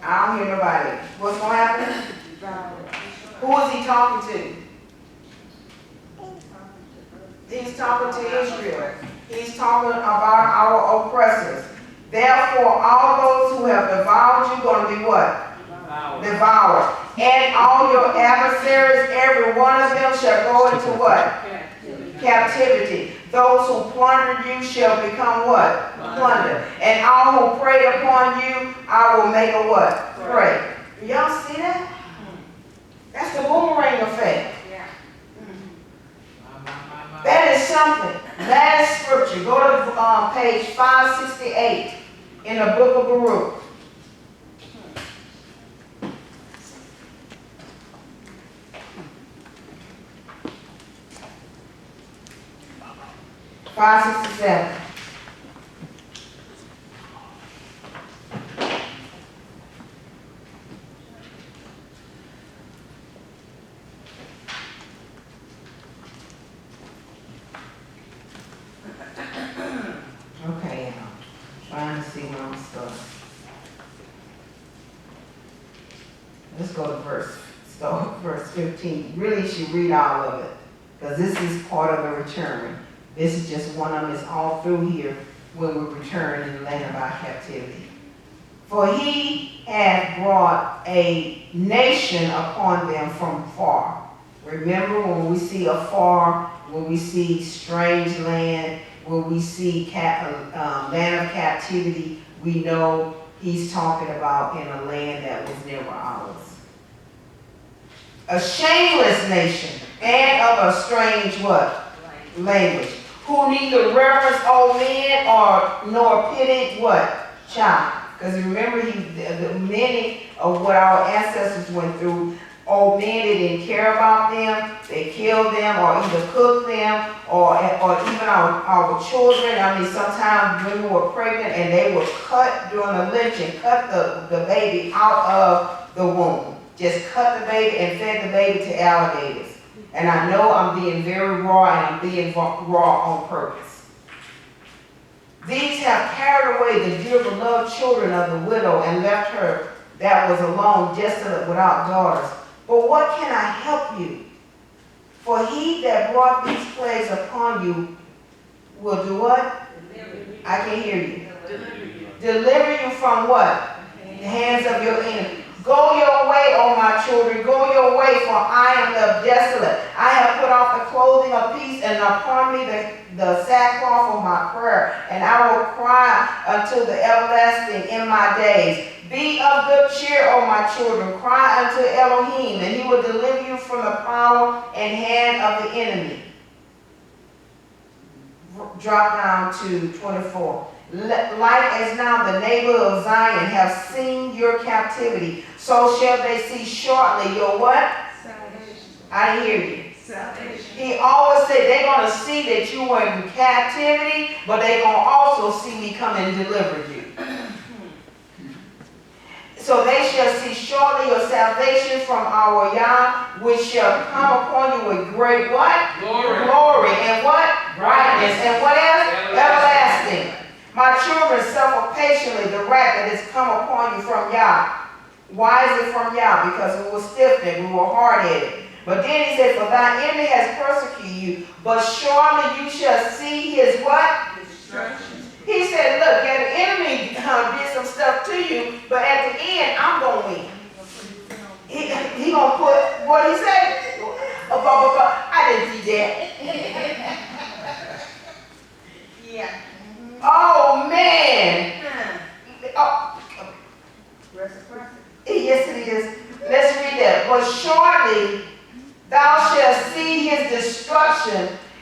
I don't hear nobody. What's going to happen? Who is he talking to? He's talking to Israel. He's talking about our oppressors. Therefore, all those who have devoured you are going to be what? Devoured. And all your adversaries, every one of them shall go into what? Captivity. Those who plundered you shall become what? Plunder. And all who preyed upon you, I will make a what? Prey. Y'all see that? That's the boomerang effect. That is something. Last scripture. Go to page 568 in the book of Baruch. Five 67. Okay, trying to see where I'm stuck. Let's go to verse 15. Really, you should read all of it, because this is part of the return. This is just one of them. It's all through here when we return in the land of our captivity. For he hath brought a nation upon them from far. Remember, when we see afar, when we see strange land, when we see land of captivity, we know he's talking about in a land that was never ours. A shameless nation and of a strange what? Language. Who neither reverence old men nor pity what? Child. Because remember, many of what our ancestors went through, old men, they didn't care about them. They killed them or either cooked them or even our children. I mean, sometimes women were pregnant and they would cut during the lynching, cut the baby out of the womb. Just cut the baby and fed the baby to alligators. And I know I'm being very raw, and I'm being raw on purpose. These have carried away the dear beloved children of the widow and left her that was alone, desolate, without daughters. But what can I help you? For he that brought these plagues upon you will do what? I can hear you. Deliver you from what? The hands of your enemy. Go your way, O my children, go your way, for I am left desolate. I have put off the clothing of peace, and upon me the sackcloth of my prayer, and I will cry unto the everlasting in my days. Be of good cheer, O my children, cry unto Elohim, and he will deliver you from the power and hand of the enemy. Drop down to 24. Like as now the neighbor of Zion have seen your captivity, so shall they see shortly your what? Salvation. I didn't hear you. Salvation. He always said they're going to see that you were in captivity, but they're going to also see me come and deliver you. So they shall see shortly your salvation from our Yah, which shall come upon you with great what? Glory. And what? Brightness. And what else? Everlasting. My children suffer patiently the wrath that has come upon you from Yah. Why is it from Yah? Because we were stiff-necked, we were hard-headed. But then he said, for thy enemy has persecuted you, but surely you shall see his what? Destruction. He said, look, yeah, the enemy did some stuff to you, but at the end, I'm going to win. He going to put, what he said? I didn't see that. Yeah. Oh, man. Oh. Yes, it is. Let's read that. But surely thou shalt see his destruction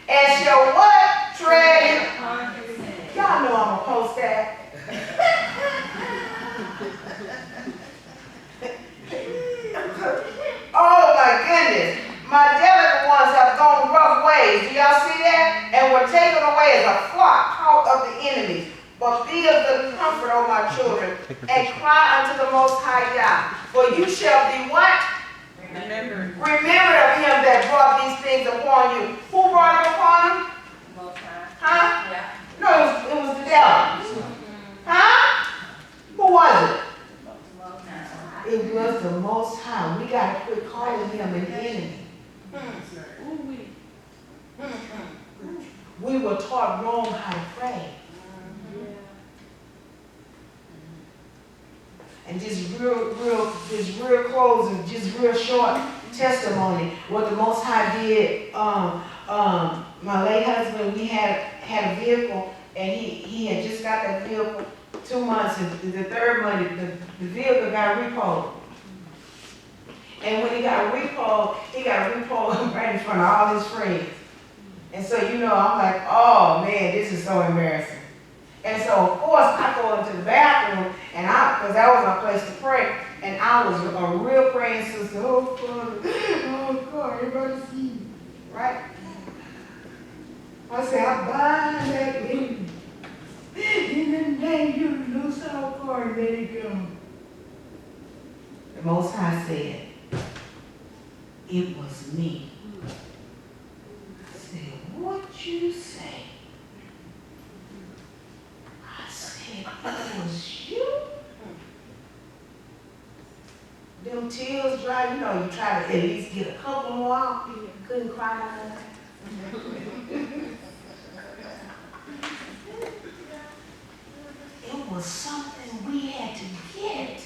and shall what? Tread. Y'all know I'm going to post that. Oh, my goodness. were taken away as a flock caught of the enemy. But be of good comfort, O my children, and cry unto the Most High Yah. For you shall be what? Remembered of him that brought these things upon you. Who brought it upon him? Most High. Huh? Yeah. No, it was the devil. Huh? Who was it? Most High. It was the Most High. We got to quit calling him an enemy. We were taught wrong how to pray. And just real close and just real short testimony. What the Most High did, my late husband, we had a vehicle, and he had just got that vehicle 2 months, and the third month, the vehicle got repoed. And when he got repoed right in front of all his friends. And so, I'm like, oh man, this is so embarrassing. And so, of course, I go into the bathroom, and because that was my place to pray, and I was a real praying sister. Oh, God, everybody see me, right? I said, I bind that enemy. In the name of loose our God, let it go. The Most High said, it was me. I said, what you say? It was you? Them tears dry, you try to at least get a couple more out. You couldn't cry like that. It was something we had to get.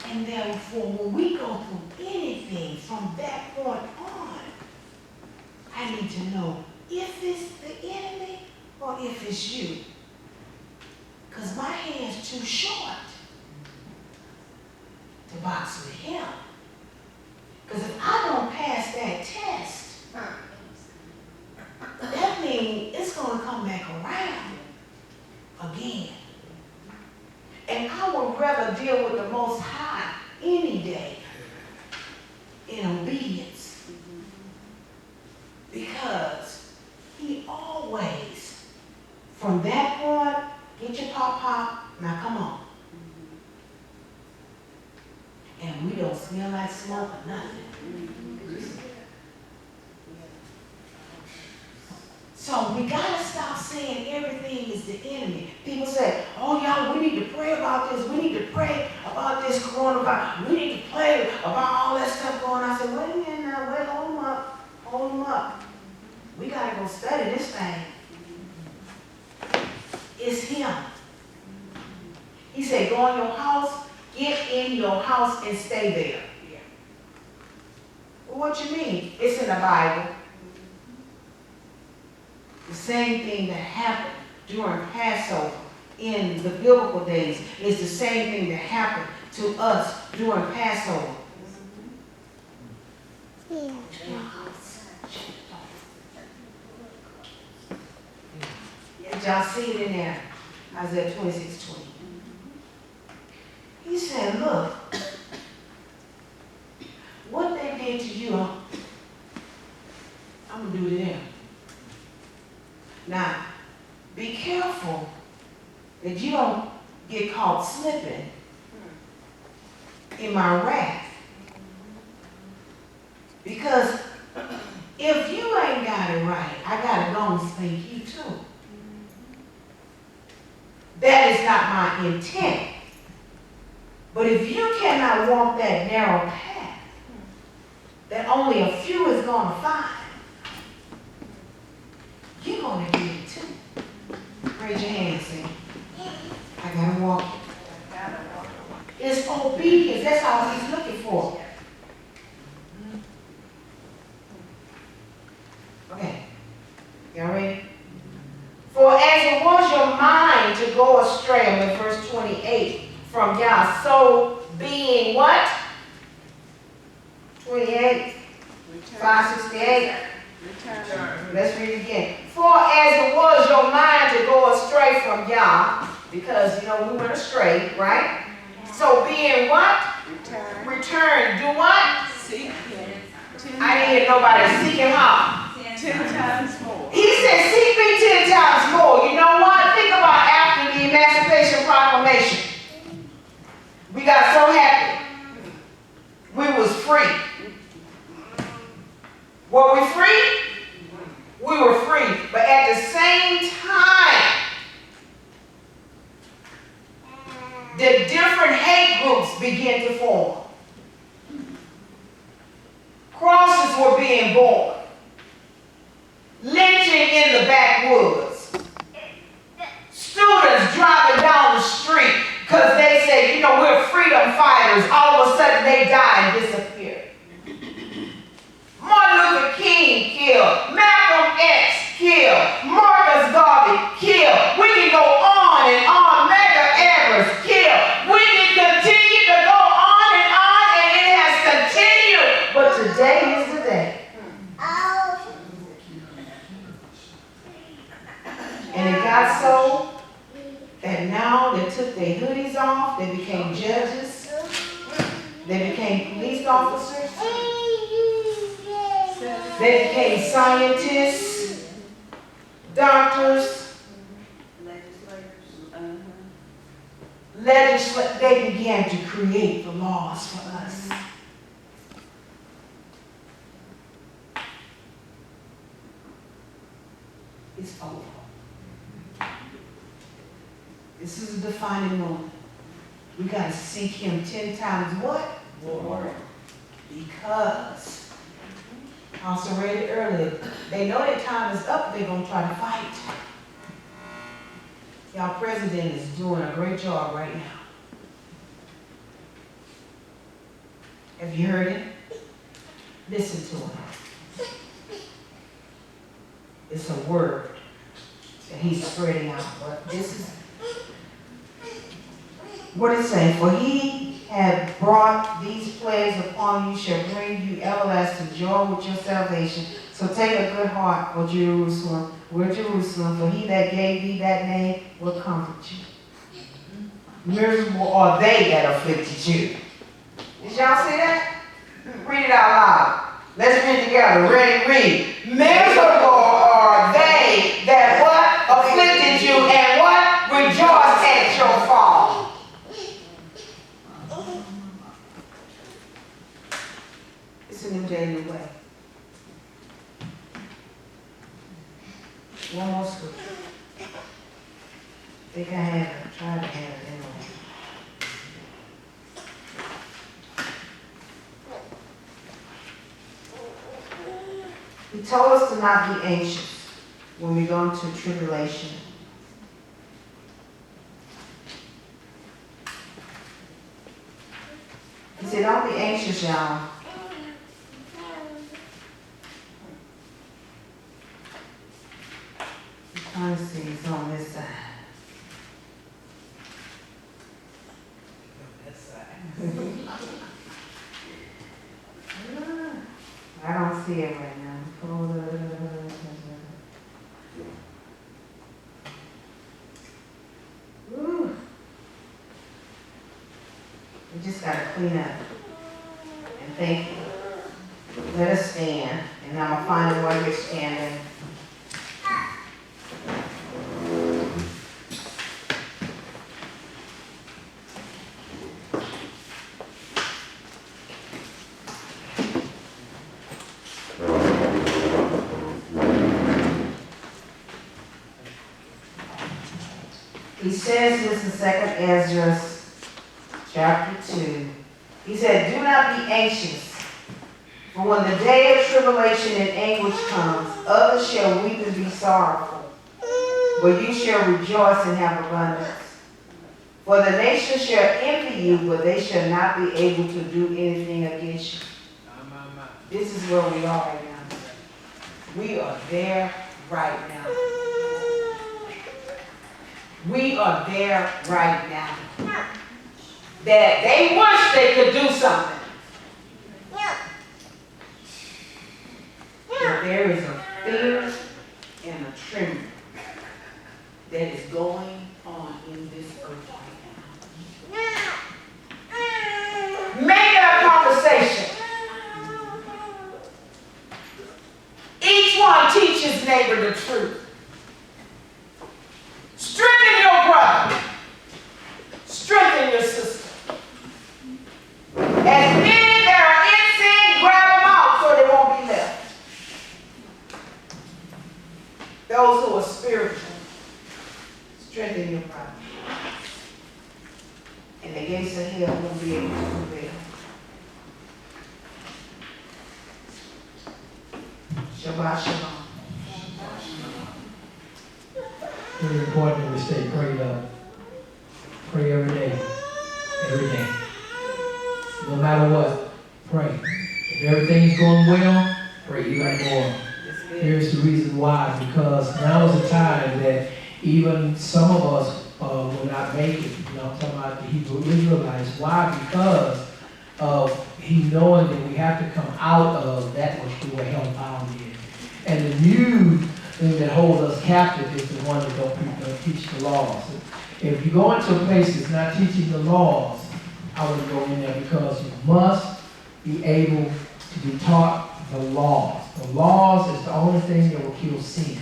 And therefore, when we go through anything from that point on, I need to know if it's the enemy or if it's you. Because my hand's too short to box with him. Because if I don't pass that test, that means it's going to come back around again. And I would rather deal with the Most High any day in obedience. Because he always, from that point, get your pop, now come on. And we don't smell like smoke or nothing. So we gotta stop saying everything is the enemy. People say, oh y'all, we need to pray about this. We need to pray about this coronavirus. We need to pray about all that stuff going on. I said, wait a minute now, wait, hold them up. We gotta go study this thing. It's him. He said, go in your house, get in your house and stay there. Yeah. Well, what you mean? It's in the Bible. The same thing that happened during Passover in the biblical days is the same thing that happened to us during Passover. Yeah. Did y'all see it in there? Isaiah 26:20. He said, look, what they did to you, I'm going to do to them. Now, be careful that you don't get caught slipping in my wrath. Because if you ain't got it right, I got to go and spank you too. That is not my intent. But if you cannot walk that narrow path that only a few is going to find, you're going to get it too. Raise your hand, say, I got to walk it. It's obedience. That's all he's looking for. Okay. Y'all ready? For as it was your mind to go astray, I'm in verse 28, from Yah, so being what? 28, 568. Return. Let's read it again. For as it was your mind to go astray from Yah, because, we went astray, right? So being what? Return. Do what? Seek him. I didn't hear nobody seek him how? 10 times more. He said, seek me 10 times more. You know what? Think about after the Emancipation Proclamation. We got so happy. We was free. Were we free? We were free. But at the same time, the different hate groups began to form. Crosses were being born. Lynching in the backwoods. Students driving down the street because they say, you know, we're freedom fighters. All of a sudden they die and disappear. Martin Luther King killed. Malcolm X killed. Marcus Garvey killed. We can go on and on. Medgar Evers killed. We can continue to go on, and it has continued. But today is the day. And it got so that now they took their hoodies off, they became judges, they became police officers, they became scientists, doctors, legislators. They began to create the laws for us. It's over. This is a defining moment. We got to seek him 10 times what? More. Because, I also read it earlier, they know their time is up, they're going to try to fight. Y'all president is doing a great job right now. Have you heard him? Listen to him. It's a word that he's spreading out. But this is what it's saying. For he had brought these plagues upon you, shall bring you everlasting joy with your salvation. So take a good heart, O Jerusalem, for he that gave thee that name will comfort you. Miserable are they that afflicted you. Did y'all see that? Read it out loud. Let's read together. Ready, read. Miserable are they that what? Afflicted you, and what? Rejoice at your fall. It's a new day, new way. One more scripture. I think I have it. Try to have it anyway. He told us to not be anxious when we go into tribulation. He said, don't be anxious, y'all. I'm trying to see, it's on this side. I don't see it right now. Ooh. We just got to clean up. And thank you. Let us stand. And I'm going to find where you're standing. He says this in 2 Ezra chapter 2. He said, do not be anxious, for when the day of tribulation and anguish comes, others shall weep and be sorrowful, but you shall rejoice and have abundance. For the nations shall envy you, but they shall not be able to do anything against you. This is where we are right now. We are there right now. We are there right now. That they wish they could do something. But there is a fear and a trembling that is going on in this earth right now. Make it a conversation. Each one gates of hell won't be able to prevail. Shabbat shalom. Very important that we stay prayed up. Pray every day. Every day. No matter what, pray. If everything's going well, pray even more. Here's the reason why. Because now is the time that even some of us will not make it. You know, I'm talking about the Hebrew Israelites. Why? Because of he knowing that we have to come out of that which we were held bound in. And the new thing that holds us captive is the one that don't teach the laws. If you go into a place that's not teaching the laws, I wouldn't go in there, because you must be able to be taught the laws. The laws is the only thing that will kill sin.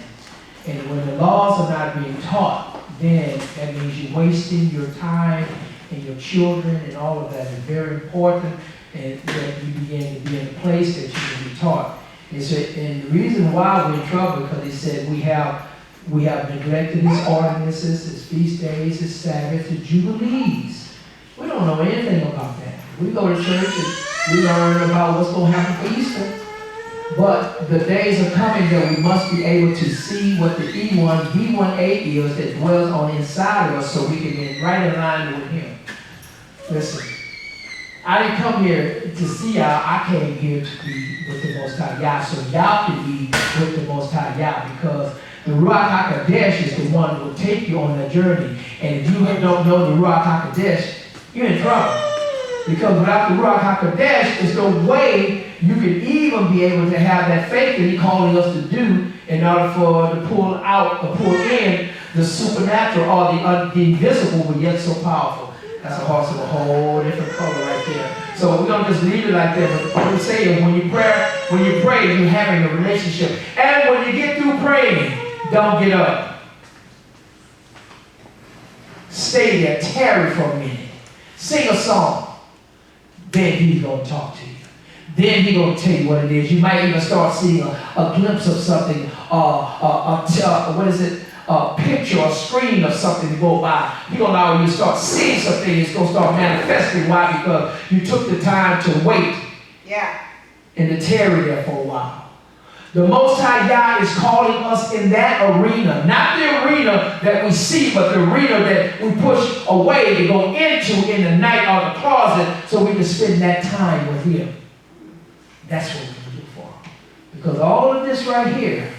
And when the laws are not being taught, then that means you're wasting your time and your children, and all of that is very important, and that you begin to be in a place that you can be taught. And the reason why we're in trouble, because he said we have neglected his ordinances, his feast days, his Sabbaths, his jubilees. We don't know anything about that. We go to church and we learn about what's going to happen for Easter. But the days are coming that we must be able to see what the E1, V1A is that dwells on the inside of us, so we can get right in line with him. Listen, I didn't come here to see y'all. I came here to be with the Most High Yah, so y'all can be with the Most High Yah, because the Ruach HaKodesh is the one that will take you on that journey. And if you don't know the Ruach HaKodesh, you're in trouble. Because without the Ruach HaKodesh, there's no way you can even be able to have that faith that He's calling us to do in order to pull out or pull in the supernatural or the invisible, but yet so powerful. That's a horse of a whole different color right there. So we're gonna just leave it like that. But what we say is, when you pray, you're having a relationship. And when you get through praying, don't get up. Stay there, tarry for a minute. Sing a song. Then He's going to talk to you. Then He's going to tell you what it is. You might even start seeing a glimpse of something, a picture or screen of something to go by. He's going to allow you to start seeing something. It's going to start manifesting. Why? Because you took the time to wait. Yeah. And to tarry there for a while. The Most High Yah is calling us in that arena. Not the arena that we see, but the arena that we push away to go into in the night or the closet, so we can spend that time with Him. That's what we do for Him. Because all of this right here,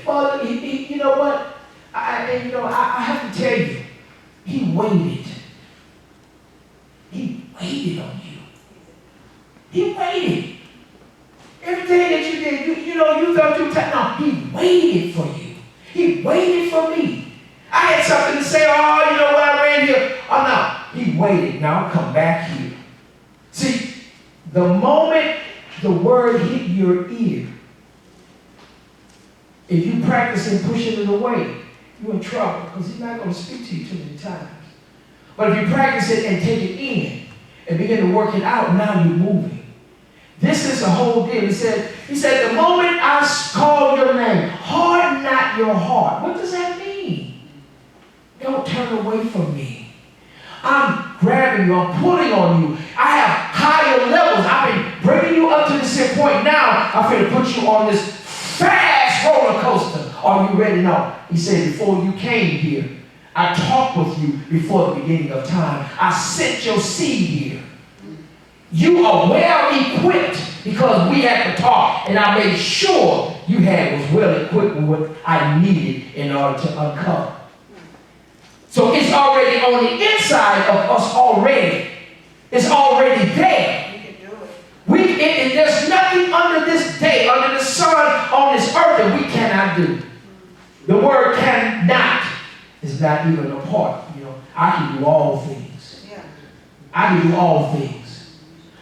well, you know what? I have to tell you, He waited. He waited on you. He waited. Everything that you did, you thought you were no, He waited for you. He waited for me. I had something to say, you know what, I ran here. Oh, no. He waited. Now I'll come back here. See, the moment the word hit your ear, if you practice in pushing it away, you're in trouble, because He's not going to speak to you too many times. But if you practice it and take it in and begin to work it out, now you're moving. This is the whole deal. He said, the moment I call your name, harden not your heart. What does that mean? Don't turn away from me. I'm grabbing you. I'm pulling on you. I have higher levels. I've been bringing you up to this point. Now I'm going to put you on this fast roller coaster. Are you ready? No. He said, before you came here, I talked with you before the beginning of time. I sent your seed here. You are well equipped, because we had to talk, and I made sure you was well equipped with what I needed in order to uncover. So it's already on the inside of us already. It's already there. We can do it. There's nothing under this day, under the sun, on this earth that we cannot do. The word cannot is not even a part. I can do all things. I can do all things.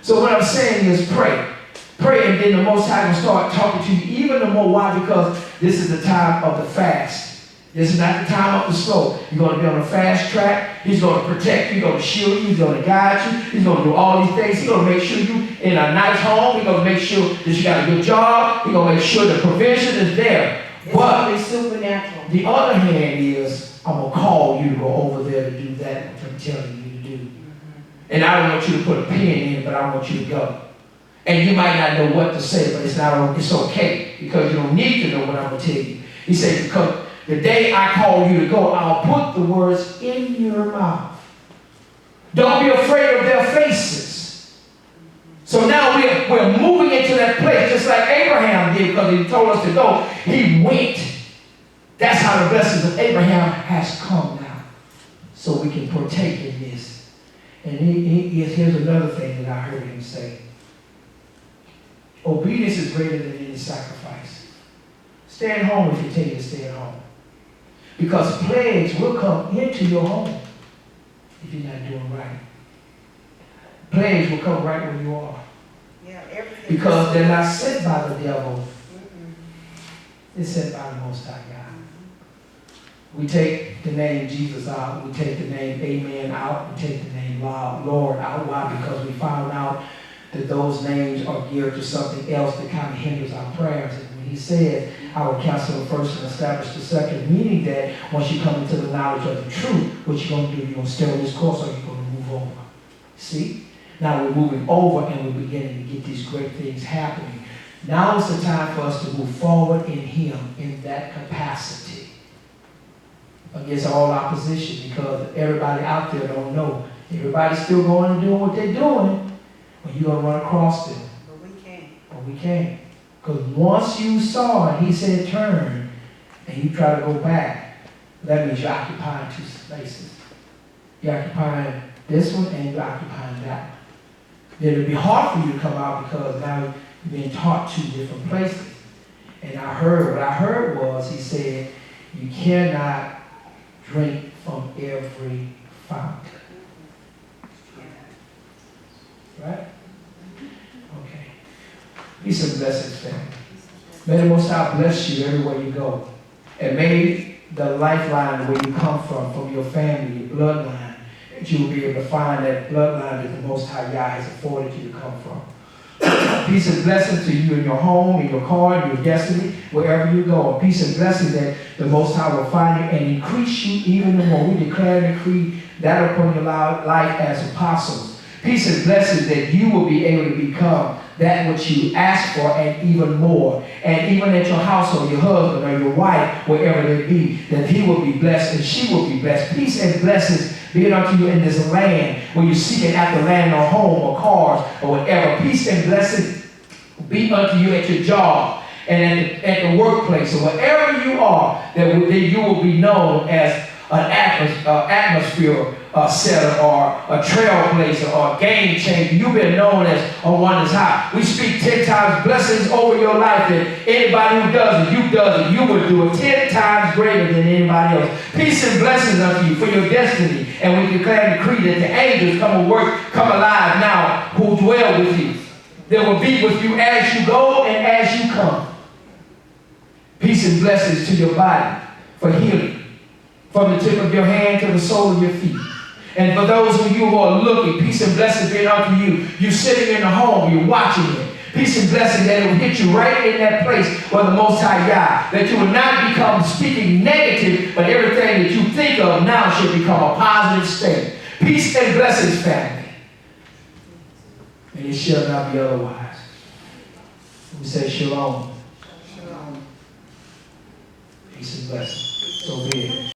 So what I'm saying is pray. Pray, and then the Most High will start talking to you even the more. Why? Because this is the time of the fast. This is not the time of the slow. You're going to be on a fast track. He's going to protect you. He's going to shield you. He's going to guide you. He's going to do all these things. He's going to make sure you in a nice home. He's going to make sure that you got a good job. He's going to make sure the provision is there. But it's supernatural. The other hand is, I'm going to call you to go over there to do that, what I'm telling you to do. And I don't want you to put a pin in it, but I want you to go. And you might not know what to say, but it's okay, because you don't need to know what I'm going to tell you. He said, because the day I call you to go, I'll put the words in your mouth. Don't be afraid of their faces. So now we're moving into that place, just like Abraham did, because he told us to go. He went. That's how the blessings of Abraham has come now. So we can partake in this. And here's another thing that I heard him say. Obedience is greater than any sacrifice. Stay at home if you tell you to stay at home. Because plagues will come into your home if you're not doing right. Plagues will come right where you are. Yeah, everything. Because they're not sent by the devil. They're sent by the Most High God. We take the name Jesus out. We take the name Amen out. We take the name Lord out. Why? Because we found out that those names are geared to something else that kind of hinders our prayers. And when he said, I will cancel the first and establish the second, meaning that once you come into the knowledge of the truth, what you're going to do, you're going to stay on this course or you're going to move over. See? Now we're moving over and we're beginning to get these great things happening. Now is the time for us to move forward in him in that capacity against all opposition, because everybody out there don't know. Everybody's still going and doing what they're doing. Well, you're going to run across them. But we can't. But we can't. Because once you saw it, he said turn, and you try to go back, that means you're occupying two spaces. You're occupying this one and you're occupying that one. Then it'll be hard for you to come out because now you're being taught two different places. And what I heard was, he said, you cannot drink from every fountain. Right? Okay. Peace and blessings, family. May the Most High bless you everywhere you go. And may the lifeline where you come from your family, your bloodline, that you will be able to find that bloodline that the Most High Yah has afforded you to come from. Peace and blessings to you in your home, in your car, in your destiny, wherever you go. And peace and blessings that the Most High will find you and increase you even more. We declare and decree that upon your life as apostles. Peace and blessings that you will be able to become that which you ask for and even more. And even at your household, your husband or your wife, wherever they be, that he will be blessed and she will be blessed. Peace and blessings be it unto you in this land where you're seeking after land or home or cars or whatever. Peace and blessings be unto you at your job and at the workplace or wherever you are, that you will be known as an atmosphere setter or a trailblazer or a game changer. You've been known as a one that's high. We speak 10 times blessings over your life that anybody who does it, you will do it 10 times greater than anybody else. Peace and blessings unto you for your destiny. And we declare and decree that the angels come and work, come alive now, who dwell with you. They will be with you as you go and as you come. Peace and blessings to your body for healing. From the tip of your hand to the sole of your feet. And for those of you who are looking, peace and blessings be unto you. You're sitting in the home, you're watching it. Peace and blessing that it will hit you right in that place where the Most High Yah, that you will not become speaking negative, but everything that you think of now should become a positive state. Peace and blessings, family. And it shall not be otherwise. We say shalom. Shalom. Peace and blessings. So be it.